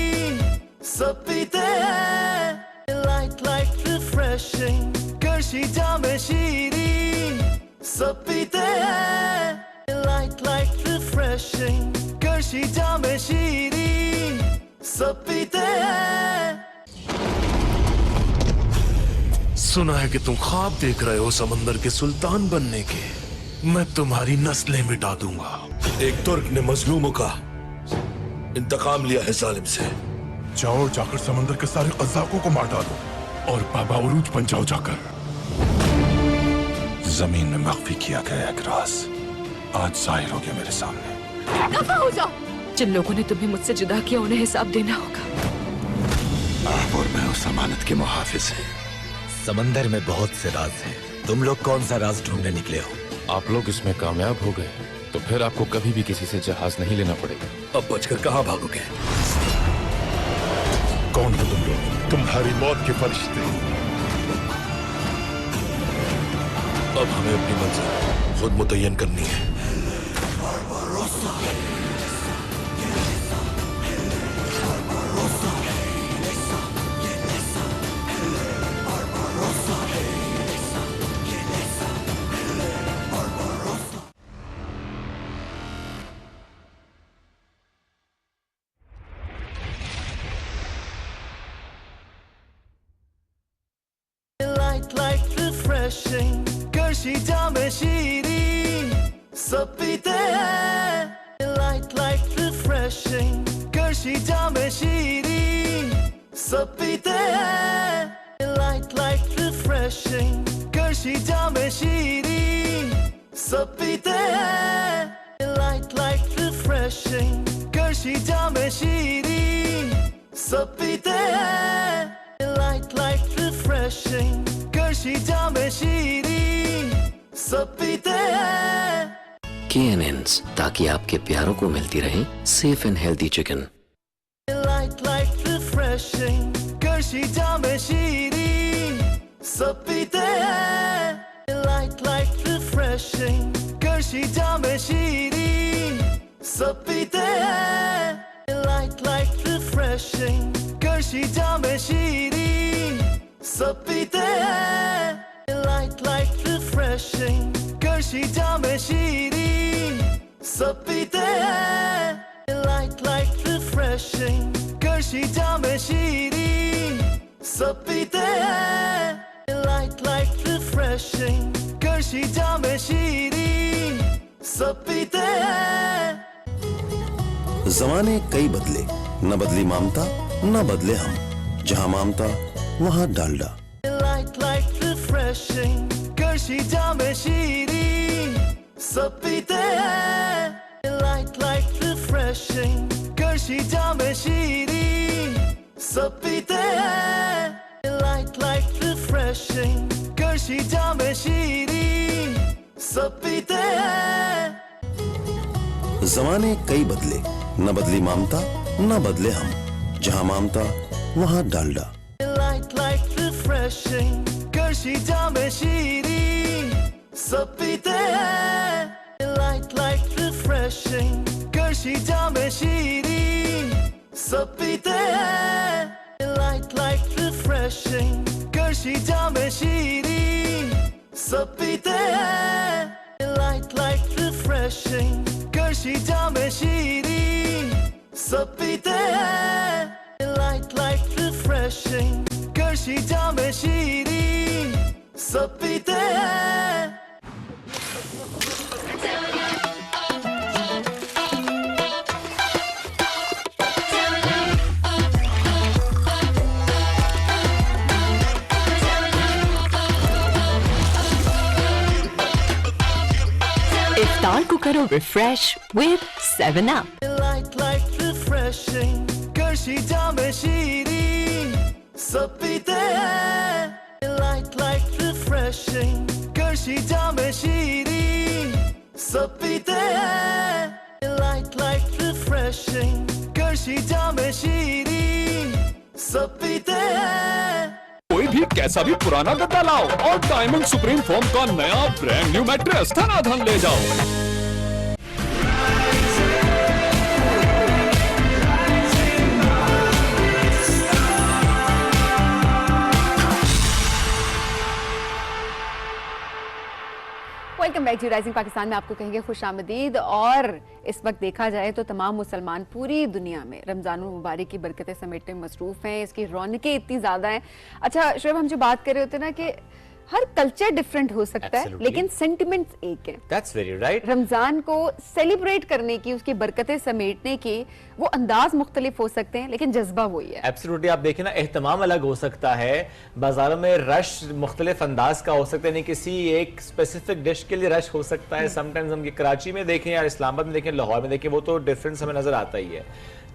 सब पीते हैं light light refreshing Qarshi Jame Shirin सब पीते हैं light light refreshing Qarshi Jame Shirin सब पीते हैं। सुना है कि तुम ख्वाब देख रहे हो समंदर के सुल्तान बनने के। मैं तुम्हारी नस्लें मिटा दूंगा। एक तुर्क ने मजलूमों का इंतकाम लिया है जालिम से। जाओ जाकर समंदर के सारे कज़ाकों को मार डालो और बाबा उरूज बन जाओ जाकर। जमीन में मख्फी किया गया एक राज आज जाहिर हो गया मेरे सामने। दफा हो जाओ। जिन लोगों ने तुम्हें मुझसे जुदा किया उन्हें हिसाब देना होगा। आप और मैं उस अमानत के मुहाफिज हैं। समंदर में बहुत से राज हैं। तुम लोग कौन सा राज ढूंढने निकले हो? आप लोग इसमें कामयाब हो गए तो फिर आपको कभी भी किसी से जहाज नहीं लेना पड़ेगा। अब बचकर कहाँ भागोगे? कौन हो तुम लोग? तुम्हारी मौत के फरिश्ते। अब हमें अपनी मंजिल खुद मुतय्यन करनी है। लाइट रिफ्रेशिंग करशी जामे शीरी सब पीते हैं light light refreshing Qarshi Jame Shirin सब पीते हैं light light refreshing Qarshi Jame Shirin सब पीते हैं light light refreshing Qarshi Jame Shirin सब पीते हैं light light refreshing Qarshi Jame Shirin सब पीते हैं। KNNs, ताकि आपके प्यारों को मिलती रहे safe and healthy chicken. Light light refreshing Qarshi Jame Shirin सब पीते हैं light light refreshing Qarshi Jame Shirin सब पीते हैं light light refreshing Qarshi Jame Shirin सब पीते हैं light light refreshing Qarshi Jame Shirin सब पीते हैं light light refreshing Qarshi Jame Shirin सब पीते हैं light light refreshing Qarshi Jame Shirin सब पीते हैं। जमाने कई बदले, न बदली ममता न बदले हम। जहाँ ममता वहाँ Dalda. Light light refreshing Qarshi Jame Shirin सब पीते हैं light light refreshing Qarshi Jame Shirin सब पीते हैं light light refreshing Qarshi Jame Shirin सब पीते हैं। जमाने कई बदले, न बदली ममता न बदले हम। जहाँ ममता वहाँ Dalda. Light light refreshing Qarshi Jame Shirin सब पीते हैं light light refreshing Qarshi Jame Shirin सब पीते हैं light light refreshing Qarshi Jame Shirin सब पीते हैं light light refreshing Qarshi Jame Shirin सब पीते हैं light light refreshing Qarshi Jame Shirin सब पीते हैं। इफ्तार को करो refresh with 7 Up। Light light refreshing Qarshi Jame Shirin सब पीते हैं light light refreshing Qarshi Jame Shirin सब पीते हैं light light refreshing Qarshi Jame Shirin सब पीते हैं। कोई अभी कैसा भी पुराना गद्दा लाओ और डायमंड सुप्रीम फोम का नया ब्रांड न्यू मैट्रेस धनाधन ले जाओ। Welcome back to rising Pakistan में आपको कहेंगे खुशामदीद। और इस वक्त देखा जाए तो तमाम मुसलमान पूरी दुनिया में रमजान मुबारक की बरकतें समेटने में मसरूफ हैं, इसकी रौनकें इतनी ज्यादा हैं। अच्छा शोएब, हम जो बात कर रहे होते हैं ना कि हर कल्चर डिफरेंट हो सकता है लेकिन सेंटिमेंट्स एक है। That's very right. रमजान को सेलिब्रेट करने की, उसकी बरकतें समेटने के वो अंदाज मुख्तलिफ हो सकते हैं लेकिन जज्बा वही है। एब्सोल्युटली, आप देखें ना, एहतमाम अलग हो सकता है, बाजारों में रश मुख्तलिफ अंदाज का हो सकता है, नहीं किसी एक स्पेसिफिक डिश के लिए रश हो सकता है। समटाइम्स हम कराची में देखें या इस्लामाबाद में देखें, लाहौर में देखें, वो तो डिफरेंस हमें नजर आता ही है।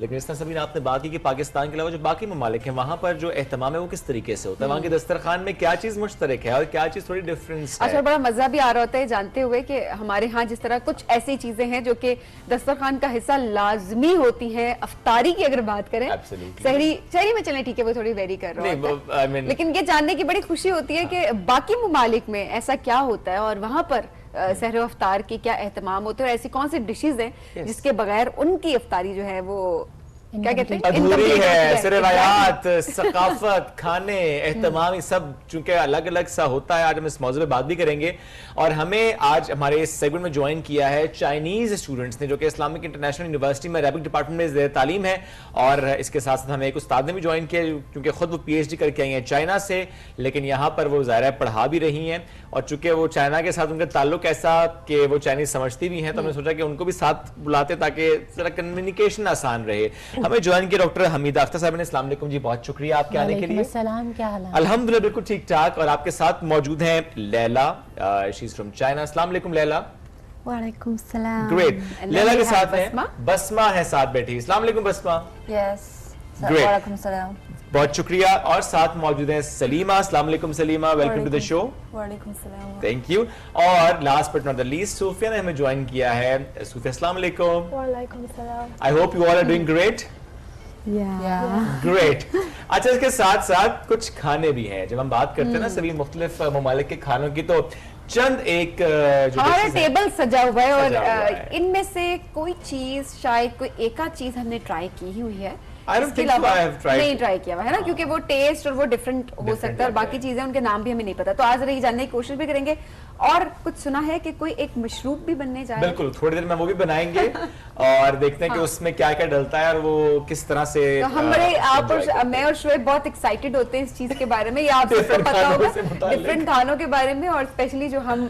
लेकिन इस तरह सभी आपने बात की कि पाकिस्तान के अलावा जो बाकी ममालिक हैं वहां पर जो एहतमाम है वो किस तरीके से होता है, वहां के दस्तरखान में क्या चीज मुश्तरक है और क्या चीज थोड़ी डिफरेंस है। अच्छा, बड़ा मजा भी आ रहा होता है जानते हुए कि हमारे यहाँ जिस तरह कुछ ऐसी चीजें हैं जो कि दस्तरखान का हिस्सा लाजमी होती है। अफ्तारी की अगर बात करें, सहरी में चलें, ठीक है, वो थोड़ी वेरी कर रहा है, लेकिन ये जानने की बड़ी खुशी होती है कि बाकी ममालिक में ऐसा क्या होता है और वहां पर सहर अफ्तार की क्या एहतमाम होते हैं और ऐसी कौन सी डिशेज हैं जिसके बगैर उनकी अफ्तारी जो है वो क्या कहते हैं, अधूरी है। ऐसे रिवायात, सकाफत, खाने, एहतमाम, ये सब चूंकि अलग अलग सा होता है। आज हम इस मौजूद पे बात भी करेंगे। और हमें आज हमारे इस सेगमेंट में ज्वाइन किया है चाइनीज स्टूडेंट्स ने, जो कि इस्लामिक इंटरनेशनल यूनिवर्सिटी में अरबिक डिपार्टमेंट में ज़ेर तालीम है। और इसके साथ साथ हमें एक उस्ताद ने भी ज्वाइन किया, क्योंकि खुद वो PhD करके आई हैं चाइना से, लेकिन यहाँ पर वो ज़ाहिर है पढ़ा भी रही हैं। और चूंकि वो चाइना के साथ उनका ताल्लुक ऐसा कि वो चाइनीज समझती भी हैं, तो हमने सोचा कि उनको भी साथ बुलाते ताकि जरा कम्युनिकेशन आसान रहे। हमें ज्वाइन किया डॉक्टर हमीदा अख्तर साहब ने। अस्सलाम वालेकुम जी, बहुत शुक्रिया आपके आने के लिए। सलाम, क्या हाल है? अल्हम्दुलिल्लाह बिल्कुल ठीक ठाक। और आपके साथ मौजूद हैं Laila, she is from China. अस्सलाम वालेकुम लैला। वालेकुम सलाम। ग्रेट। लैला के साथ हैं बसमा है साथ बैठी। अस्सलाम वालेकुम बसमा। यस, ग्रेट, वालेकुम सलाम। बहुत शुक्रिया। और साथ मौजूद हैं सलीमा। अस्सलाम वालेकुम Salima, welcome to the show. वालेकुम सलाम। Thank you. और last but not the least Sufiya ने हमें ज्वाइन किया है। सूफिया, अस्सलाम वालेकुम। वालेकुम सलाम। I hope you all are doing great. Great. अच्छा, इसके साथ साथ कुछ खाने भी हैं। जब हम बात करते हैं ना सभी मुख्तलिफ ममालिक के खानों की, तो चंद एक हमारा टेबल सजा हुआ है और इनमें से कोई चीज, शायद कोई एक आध चीज हमने ट्राई की ही हुई है, इसके अलावा नहीं ट्राई किया हुआ है ना, क्योंकि वो टेस्ट और वो डिफरेंट हो सकता है और बाकी चीजें उनके नाम भी हमें नहीं पता। तो आज रही जानने की कोशिश भी करेंगे। और कुछ सुना है कि कोई एक मशरूब भी बनने जा रहा है। बिल्कुल, थोड़ी देर में वो भी बनाएंगे और देखते हैं कि उसमें क्या क्या डलता है और वो किस तरह से। तो हम बड़े, आप और मैं और शोएब बहुत एक्साइटेड होते हैं इस चीज के बारे में। ये आप सबको पता होगा, डिफरेंट खानों के बारे में, और स्पेशली जो हम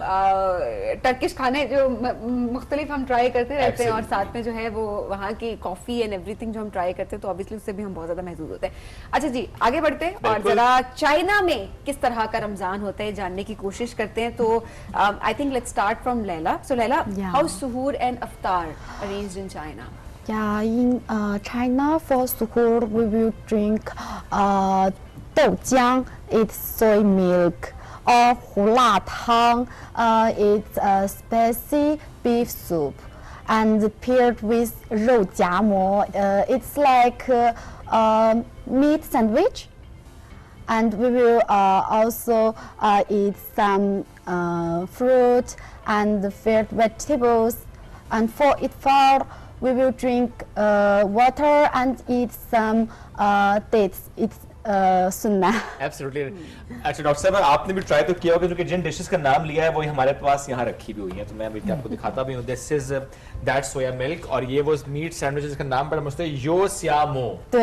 टर्किश खाने जो मुख्तलिफ हम ट्राई करते रहते हैं, और साथ में जो है वो वहाँ की कॉफी एंड एवरीथिंग जो हम ट्राई करते हैं, तो ऑब्वियसली उससे भी हम बहुत ज्यादा महसूस होते हैं। अच्छा जी, आगे बढ़ते हैं और जरा चाइना में किस तरह का रमजान होता है जानने की कोशिश करते हैं। तो I think let's start from Leila. So Leila, how suhoor and iftar arranged in China? Yeah, in China for suhoor we will drink doujiang, it's soy milk, or hula tang, it's spicy beef soup, and paired with 肉夹馍, it's like meat sandwich. And we will also eat some fruit and fresh vegetables. And for iftar, we will drink water and eat some dates. It's सुनना। Absolutely. अच्छा doctor साहब, आपने भी try तो किया होगा, क्योंकि जिन dishes का नाम लिया है वो हमारे पास यहाँ रखी भी हुई है, तो मैं अभी आपको दिखाता भी हूँ। This is that soya milk, और ये वो मीट सैंडविच जिसका नाम बड़ा मस्त है, यो स्यामो। तो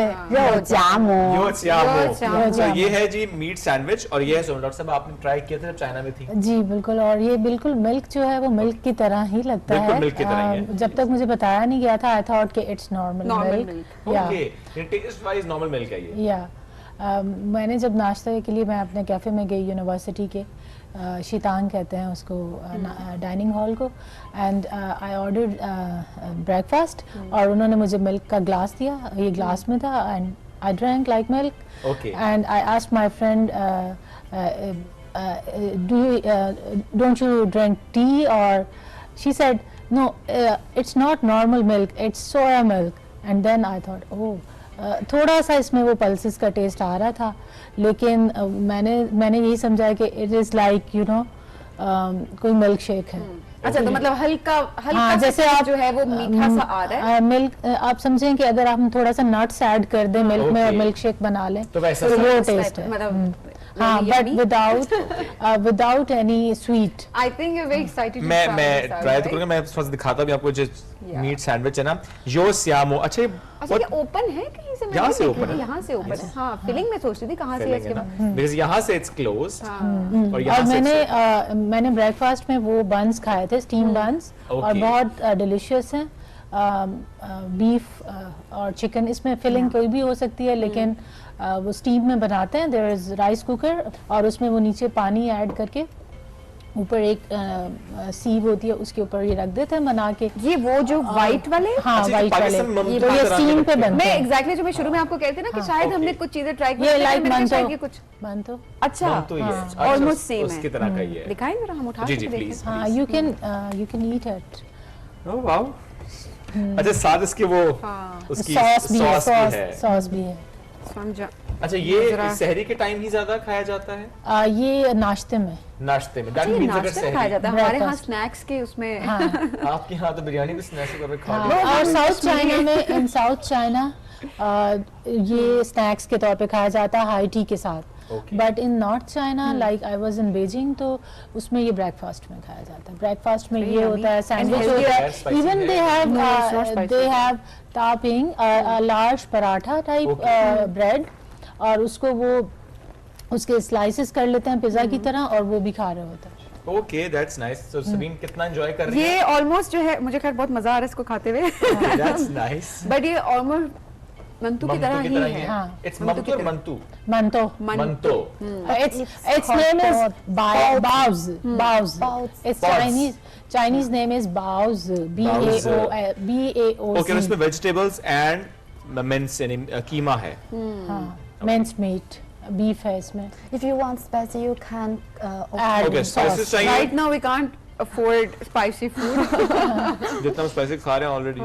ये है जी मीट सैंडविच, और ये है सोया। डॉक्टर साहब, आपने ट्राई किया था जब चाइना में थी? जी बिल्कुल, और ये बिल्कुल मिल्क जो है वो मिल्क की तरह ही लगता है। मिल्क की तरह ही है। जब तक मुझे बताया नहीं गया था, आई थॉट कि it's normal milk. Okay, taste wise normal milk है ये। या मैंने जब नाश्ते के लिए मैं अपने कैफ़े में गई यूनिवर्सिटी के, शीतांग कहते हैं उसको, डाइनिंग हॉल को, एंड आई ऑर्डर्ड ब्रेकफास्ट, और उन्होंने मुझे मिल्क का ग्लास दिया, ये ग्लास में था, and I drank like milk, and I asked my friend don't you drink tea, और she said no, it's not normal milk, it's soya milk, and then I thought, oh थोड़ा सा इसमें वो pulses का test आ रहा था, लेकिन मैंने यही समझा कि it is like you know कोई मिल्क शेक है। अच्छा, तो मतलब हल्का हाँ, जैसे आप जो है वो मीठा सा आ रहा है। मिल्क आप समझें कि अगर आप थोड़ा सा नट्स ऐड कर दें मिल्क में और मिल्क शेक बना लें तो वैसा वो टेस्ट है। मतलब हाँ, but without any sweet. I think you are very excited. मैं ट्राई तो करूंगा, मैं थोड़ा सा दिखाता भी आपको जो मीट सैंडविच है ना, यो सियामो। अच्छा ये ओपन है कहीं से? यहाँ से ओपन है, यहाँ से ओपन है। हाँ, फिलिंग में सोच रही थी कहाँ से है इसके बाद, बिकॉज़ यहाँ से इट्स क्लोज्ड और यहाँ और से मैंने ब्रेकफास्ट में वो बंस खाए थे, स्टीम बंस, और बहुत डिलीशियस हैं। बीफ और चिकन, इसमें फिलिंग कोई भी हो सकती है, लेकिन वो स्टीम में बनाते हैं। देयर इज राइस कुकर और उसमें वो नीचे पानी ऐड करके ऊपर एक सीव होती है, उसके ऊपर ये रख देते हैं बना के। ये वो जो व्हाइट वाले? हाँ, व्हाइट वाले, तो ये स्टीम पे बनते हैं। एग्जैक्टली जो मैं शुरू में आपको कहते ना कि शायद हमने कुछ चीजें ट्राई की, ये लाइक मंतो। अच्छा, ऑलमोस्ट सेम है, उसकी तरह का ही है। दिखाएं जरा, हम उठा के देखें। हाँ, you can eat it. Oh wow. अच्छा, साथ इसके वो उसकी सॉस भी है। समझा। अच्छा, ये सहरी के टाइम ही ज्यादा खाया जाता है? ये नाश्ते में दैट मींस अगर सहरी खाया जाता है। हमारे यहाँ स्नैक्स के उसमें आपके यहाँ तो बिरयानी भी स्नैक्स के तौर पे खा लो। और साउथ चाइना में, इन साउथ चाइना ये स्नैक्स के तौर पे खाया जाता है हाई टी के साथ। But in north China, like I was in Beijing, तो उसमें ये ब्रेकफास्ट में खाया जाता है। ब्रेकफास्ट में ये होता है, सैंडविच होता है, even they have topping large paratha type bread, और उसको वो उसके स्लाइसेस कर लेते हैं पिज्जा की तरह, और वो भी खा रहे होते हैं। Okay, that's nice. So Sabeen कितना एंजॉय कर रही है? ये ऑलमोस्ट जो है, मुझे खैर बहुत मजा आ रहा है इसको खाते हुए। That's nice. बट ये ऑलमोस्ट मंतु की तरह ही है। हाँ, इट्स मंतु और मंतु? Manto. Its name is baozi. Its Chinese name is baozi. B-A-O-Z. Okay, उसमें वेजिटेबल्स एंड मिंस यानी कीमा है। हाँ, minced meat, beef है इसमें। If you want spicy, you can add spices चाहिए। Right now we can't afford spicy food. जितना हम spicy खा रहे हैं already.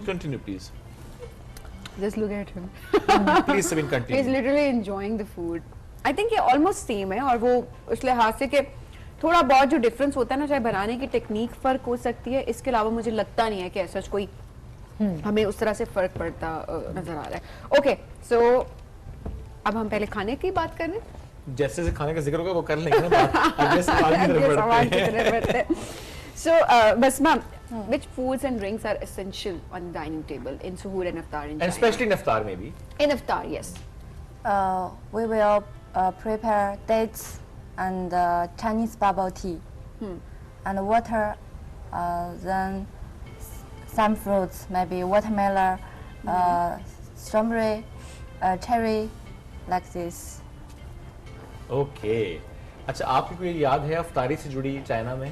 Continue please. Just look at him. Please Sabine continue. He's literally enjoying the food. I think ये almost same है, और वो उस लिहाज से कि थोड़ा बहुत जो डिफरेंस होता है ना, चाहे बनाने की टेक्निक फर्क हो सकती है, इसके अलावा मुझे लगता नहीं है कि ऐसा कोई हमें उस तरह से फर्क पड़ता नजर आ रहा है। ओके, सो अब हम पहले खाने की बात करें। जैसे खाने का जिक्र होगा वो कर लेंगे ना बात। अगले सवाल की तरफ बढ़ते हैं। So, Basma, which foods and drinks are essential on the dining table in suhoor and iftar in China? And especially in iftar maybe? In iftar, yes. We will prepare dates and Chinese bubble tea and water, then some fruits, maybe watermelon, strawberry, cherry, like this. Okay. अच्छा, आपको कोई याद है इफ्तारी से जुड़ी China में?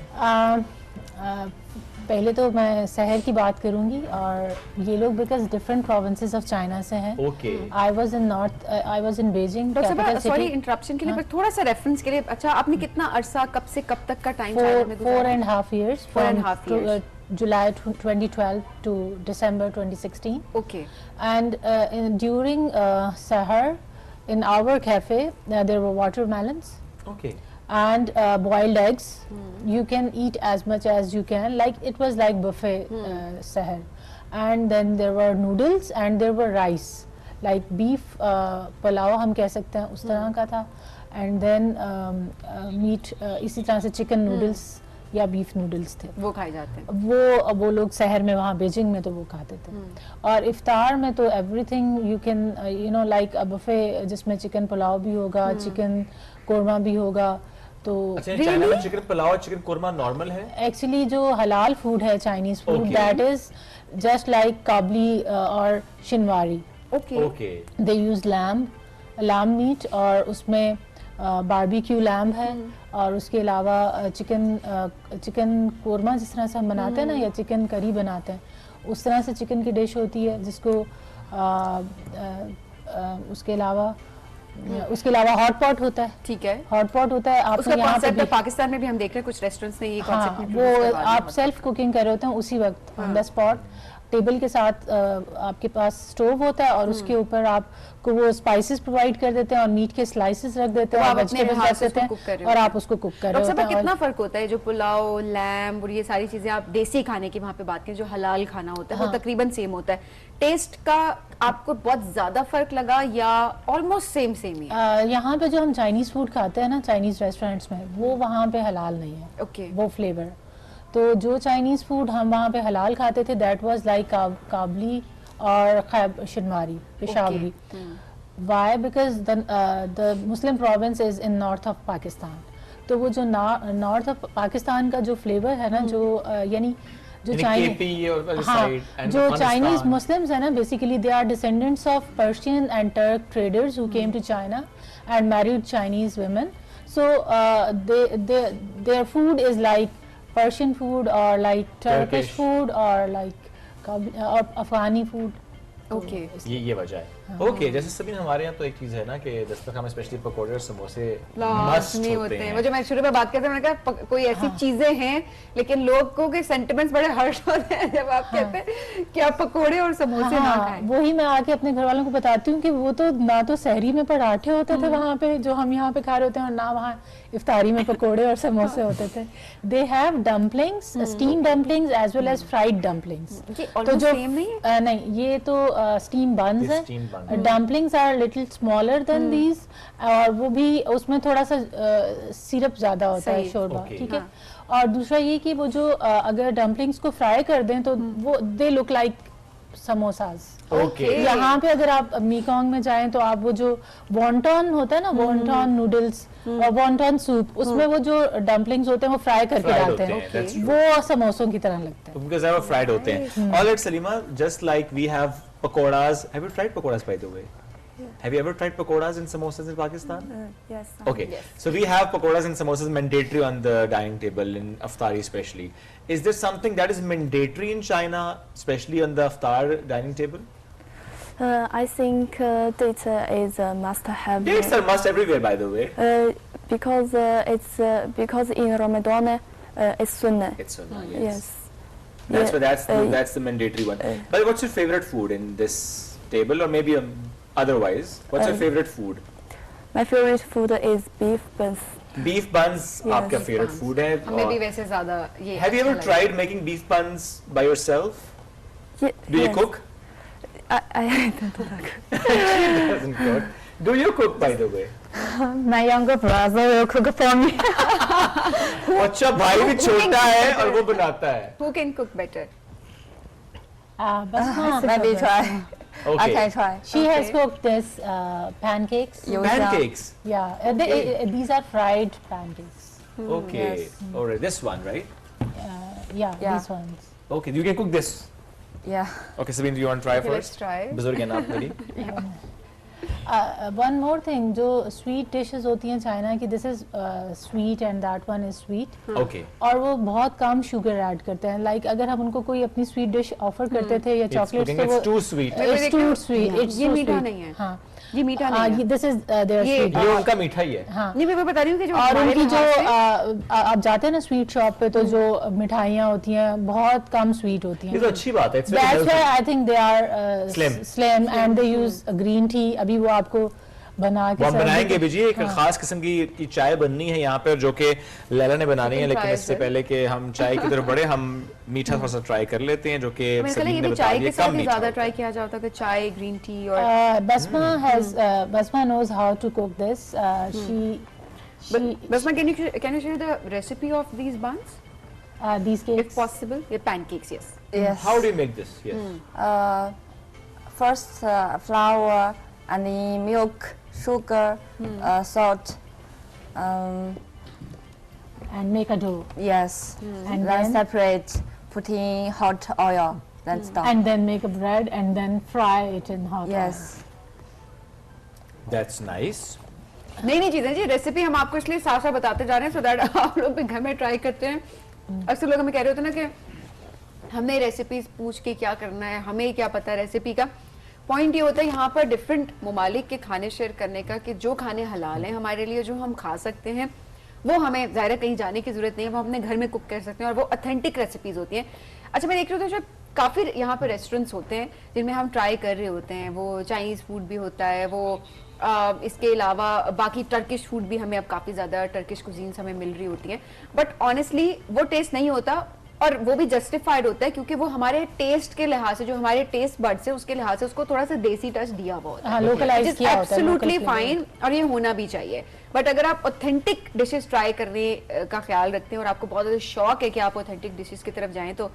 पहले तो मैं शहर की बात करूंगी, और ये लोग because different provinces of China से हैं। Okay. I was in Beijing. Sorry interruption के लिए, बस थोड़ा सा रेफरेंस के लिए। अच्छा, आपने कितना अरसा, कब से कब तक का टाइम चाइना में गुजारा? 4.5 years. 4.5 years. July 2012 to December 2016. Okay. And during Sahar, in our cafe, there were watermelons. Okay. And boiled eggs. You can eat as much as you can, like it was like buffet Sahar. And then there were noodles and there were rice, like beef pulao हम कह सकते हैं उस तरह का था, and then meat इसी तरह से chicken noodles या बीफ नूडल्स थे, वो खाए जाते हैं। वो लोग शहर में वहाँ बीजिंग में तो वो खाते थे। और इफ्तार में तो everything you can you know like a buffet, जिसमें चिकन पुलाव भी होगा, चिकन कोरमा भी होगा। तो चाइना में chicken pulao, chicken korma normal है? एक्चुअली जो हलाल फूड है Chinese food, that is just like Kabuli और Shinwari. Okay. They use lamb meat, और उसमें बारबेक्यू लैम्ब है, और उसके अलावा चिकन कोरमा जिस तरह से हम बनाते हैं ना, या चिकन करी बनाते हैं, उस तरह से चिकन की डिश होती है, जिसको उसके अलावा हॉट पॉट होता है। ठीक है, हॉट पॉट होता है। उसका कॉन्सेप्ट है पाकिस्तान में भी हम देख रहे हैं कुछ रेस्टोरेंट्स ने ये कॉन्सेप्ट वो आप सेल्फ कुकिंग कर रहे होते हैं उसी वक्त ऑन द स्पॉट, टेबल के साथ आपके पास स्टोव होता है और उसके ऊपर आपको वो स्पाइसेस प्रोवाइड कर देते हैं और मीट के स्लाइसेस रख देते हैं, वेजिटेबल्स रख देते हैं और आप उसको कुक कर रहे होते हैं। कितना फर्क होता है जो पुलाव, लैम्ब और ये सारी चीजें आप देसी खाने की वहाँ पे बात करें, जो हलाल खाना होता है वो तकरीबन सेम होता है। टेस्ट का आपको बहुत ज्यादा फर्क लगा या ऑलमोस्ट सेम ही है? यहाँ पे जो हम चाइनीज फूड खाते हैं ना चाइनीज रेस्टोरेंट्स में, वो वहाँ पे हलाल नहीं है। ओके। वो फ्लेवर, तो जो चाइनीज फूड हम वहाँ पे हलाल खाते थे दैट वाज लाइक काबली और Shinwari, Peshawari. Why? Because the Muslim province is in north of Pakistan, तो वो जो नॉर्थ ऑफ पाकिस्तान का जो फ्लेवर है ना, जो यानी जो चाइनीज मुस्लिम्स है ना, basically they are descendants of Persian and Turk traders who came to China and married Chinese women, so their food is like Persian food or like Turkish food or like Afghani food. Okay, ये वजह है। Okay, जैसे सभी हमारे यहाँ तो एक चीज है ना कि दस्तरखान में स्पेशली पकौड़े और समोसे मस्ट होते हैं। वो जो मैं शुरू में बात करते हैं, मैंने कहा कोई ऐसी चीजें हैं लेकिन लोगों के सेंटिमेंट्स बड़े हर्ट होते हैं जब आप कहते हैं कि आप पकौड़े और समोसे ना खाएं। वही मैं आके अपने घर वालों को बताती हूँ कि वो तो ना तो सहरी में पराठे होते थे वहाँ पे जो हम यहाँ पे खा रहे होते हैं, और ना वहाँ इफ्तारी में पकौड़े और समोसे होते थे। They have dumplings, steam dumplings as well as fried dumplings. तो जो नहीं, ये तो स्टीम बन्स है। Dumplings are little smaller than these, और वो भी उसमें थोड़ा सा सिरप ज्यादा होता है, शोरबा, ठीक है। और दूसरा ये कि वो जो अगर डम्पलिंग्स को फ्राई कर दें तो वो दे लुक लाइक समोसाज। यहाँ पे अगर आप मीकोंग में जाएं तो आप वो जो वॉन्टॉन होता है ना, वॉन्टॉन नूडल्स और वॉन्टॉन सूप, उसमें वो जो डम्पलिंग्स होते हैं वो फ्राई करके डालते हैं, वो समोसों की तरह लगते हैं because they are fried होते हैं। All right, Salima, just like we have pakoras, have you tried pakoras by the way? Have you ever tried pakoras and samosas in Pakistan? Yes. Okay, so we have pakoras and samosas mandatory on the dining table in Iftari especially. Is there something that is mandatory in China, especially on the Iftar dining table? I think dates is a must-have. Dates are must everywhere, by the way. Because it's because in Ramadan it's sunnah. It's sunnah. Yes. That's the mandatory one. But what's your favorite food in this table, or maybe otherwise? What's your favorite food? My favorite food is beef buns. Beef buns, आपका favorite food है? हमें भी वैसे ज़्यादा ये। Have you ever tried making beef buns by yourself? Do you cook? I don't cook. She doesn't cook. Do you cook, by the way? My younger brother will cook for me. अच्छा, भाई भी छोटा है और वो बनाता है। Who can cook better? Let me try. Okay. I can try. She has cooked this pancakes. Pancakes? Yeah, these are fried pancakes. Okay. All right. This one, right? Yeah, these ones. Okay. You can cook this. Yeah. Okay, Sabine, do you want to try first? Let's try. बुजुर्ग हैं आप मेरी। One more thing, जो sweet dishes होती हैं China की, this is sweet and that one is sweet. Okay. और वो बहुत कम शुगर ऐड करते हैं। Like अगर हम उनको कोई अपनी स्वीट डिश ऑफर करते थे या चॉकलेट्स, तो वो it's too sweet. It's too sweet. It's ये too मीठा sweet. नहीं है। हाँ, ये मीठा नहीं है। This is their sweet. ये उनका मीठा ही है। हाँ। नहीं, मैं बता रही हूँ कि जो और हमारे उनकी जो लिहाज से- आप जाते हैं ना स्वीट शॉप पे, तो जो मिठाइयाँ होती हैं बहुत कम स्वीट होती हैं। ये तो अच्छी बात है। That's why I think they are slim and they use green tea. अभी वो आपको बना के हम बनाएंगे भी जी, एक खास किस्म की चाय बननी है यहाँ पे, और जो कि लैला ने बनानी है, लेकिन इससे पहले कि हम चाय की तरफ बढ़े, हम मीठा थोड़ा सा ट्राई कर लेते हैं, जो कि ये भी चाय के साथ ही ज्यादा ट्राई किया जाता है, चाय, ग्रीन टी और Basma knows how to cook this. Basma, can you share the recipe of these buns? These cakes, if possible. Yeah, pancakes, yes. Yes. How do you make this? Yes. First, flour and the milk, sugar, salt. And make a dough. Yes. And then separate, put in hot oil. Then stop. And then make a bread and then fry it in hot oil. Yes. That's nice. नई चीजें जी, recipe हम आपको इसलिए साफ साफ बताते जा रहे हैं, सो दैट आप लोग भी घर में ट्राई करते हैं। अक्सर लोग हमें कह रहे होते हैं ना कि हमने रेसिपीज पूछ के क्या करना है, हमें क्या पता है रेसिपी का। पॉइंट ये होता है यहाँ पर डिफरेंट ममालिक के खाने शेयर करने का, कि जो खाने हलाल हैं हमारे लिए, जो हम खा सकते हैं, वो हमें ज़ाहिर कहीं जाने की जरूरत नहीं है, वो अपने घर में कुक कर सकते हैं और वो ऑथेंटिक रेसिपीज होती हैं। अच्छा, मैं देख रही हूँ काफ़ी यहाँ पे रेस्टोरेंट्स होते हैं जिनमें हम ट्राई कर रहे होते हैं, वो चाइनीज़ फूड भी होता है, वो इसके अलावा बाकी टर्किश फूड भी हमें अब काफ़ी ज़्यादा टर्किश कुजीन्स हमें मिल रही होती हैं, बट ऑनेस्टली वो टेस्ट नहीं होता और वो भी जस्टिफाइड होता है क्योंकि वो हमारे टेस्ट के लिहाज से, जो हमारे टेस्ट बड्स है उसके लिहाज से उसको थोड़ा सा देसी टच दिया हुआ होता है, लोकलाइज किया होता है, एब्सोल्युटली फाइन, और ये होना भी चाहिए। बट अगर आप ऑथेंटिक डिशेस ट्राई करने का ख्याल रखते हैं और आपको बहुत ज़्यादा शौक है कि आप ऑथेंटिक डिशेस की तरफ जाएं, तो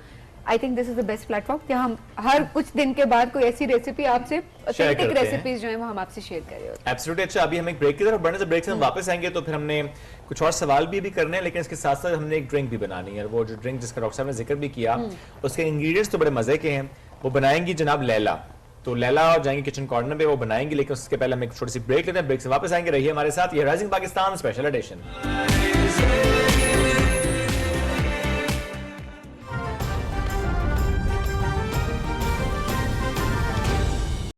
I think this is the best platform जहाँ हम हर कुछ दिन के बाद कोई ऐसी रेसिपी आपसे, ऑथेंटिक रेसिपीज जो है वो हम आपसे शेयर कर रहे होते हैं। एब्सोल्युटली। अच्छा, अभी हम एक ब्रेक की तरफ बढ़ने से ब्रेक से हम वापस आएंगे तो फिर हमने कुछ और सवाल भी करने हैं, लेकिन इसके साथ साथ हमने एक ड्रिंक भी बनानी है। वो जो ड्रिंक जिसका डॉक्टर साहब ने जिक्र भी किया, उसके इंग्रेडिएंट्स तो बड़े मजे के हैं। वो बनाएंगी जनाब लैला, तो लैला जाएंगे किचन कॉर्नर पे, वो बनाएंगी, लेकिन उसके पहले हम एक छोटी सी ब्रेक लेते हैं। ब्रेक से वापस आएंगे, रहिए हमारे साथ। ये राइजिंग पाकिस्तान स्पेशल एडिशन।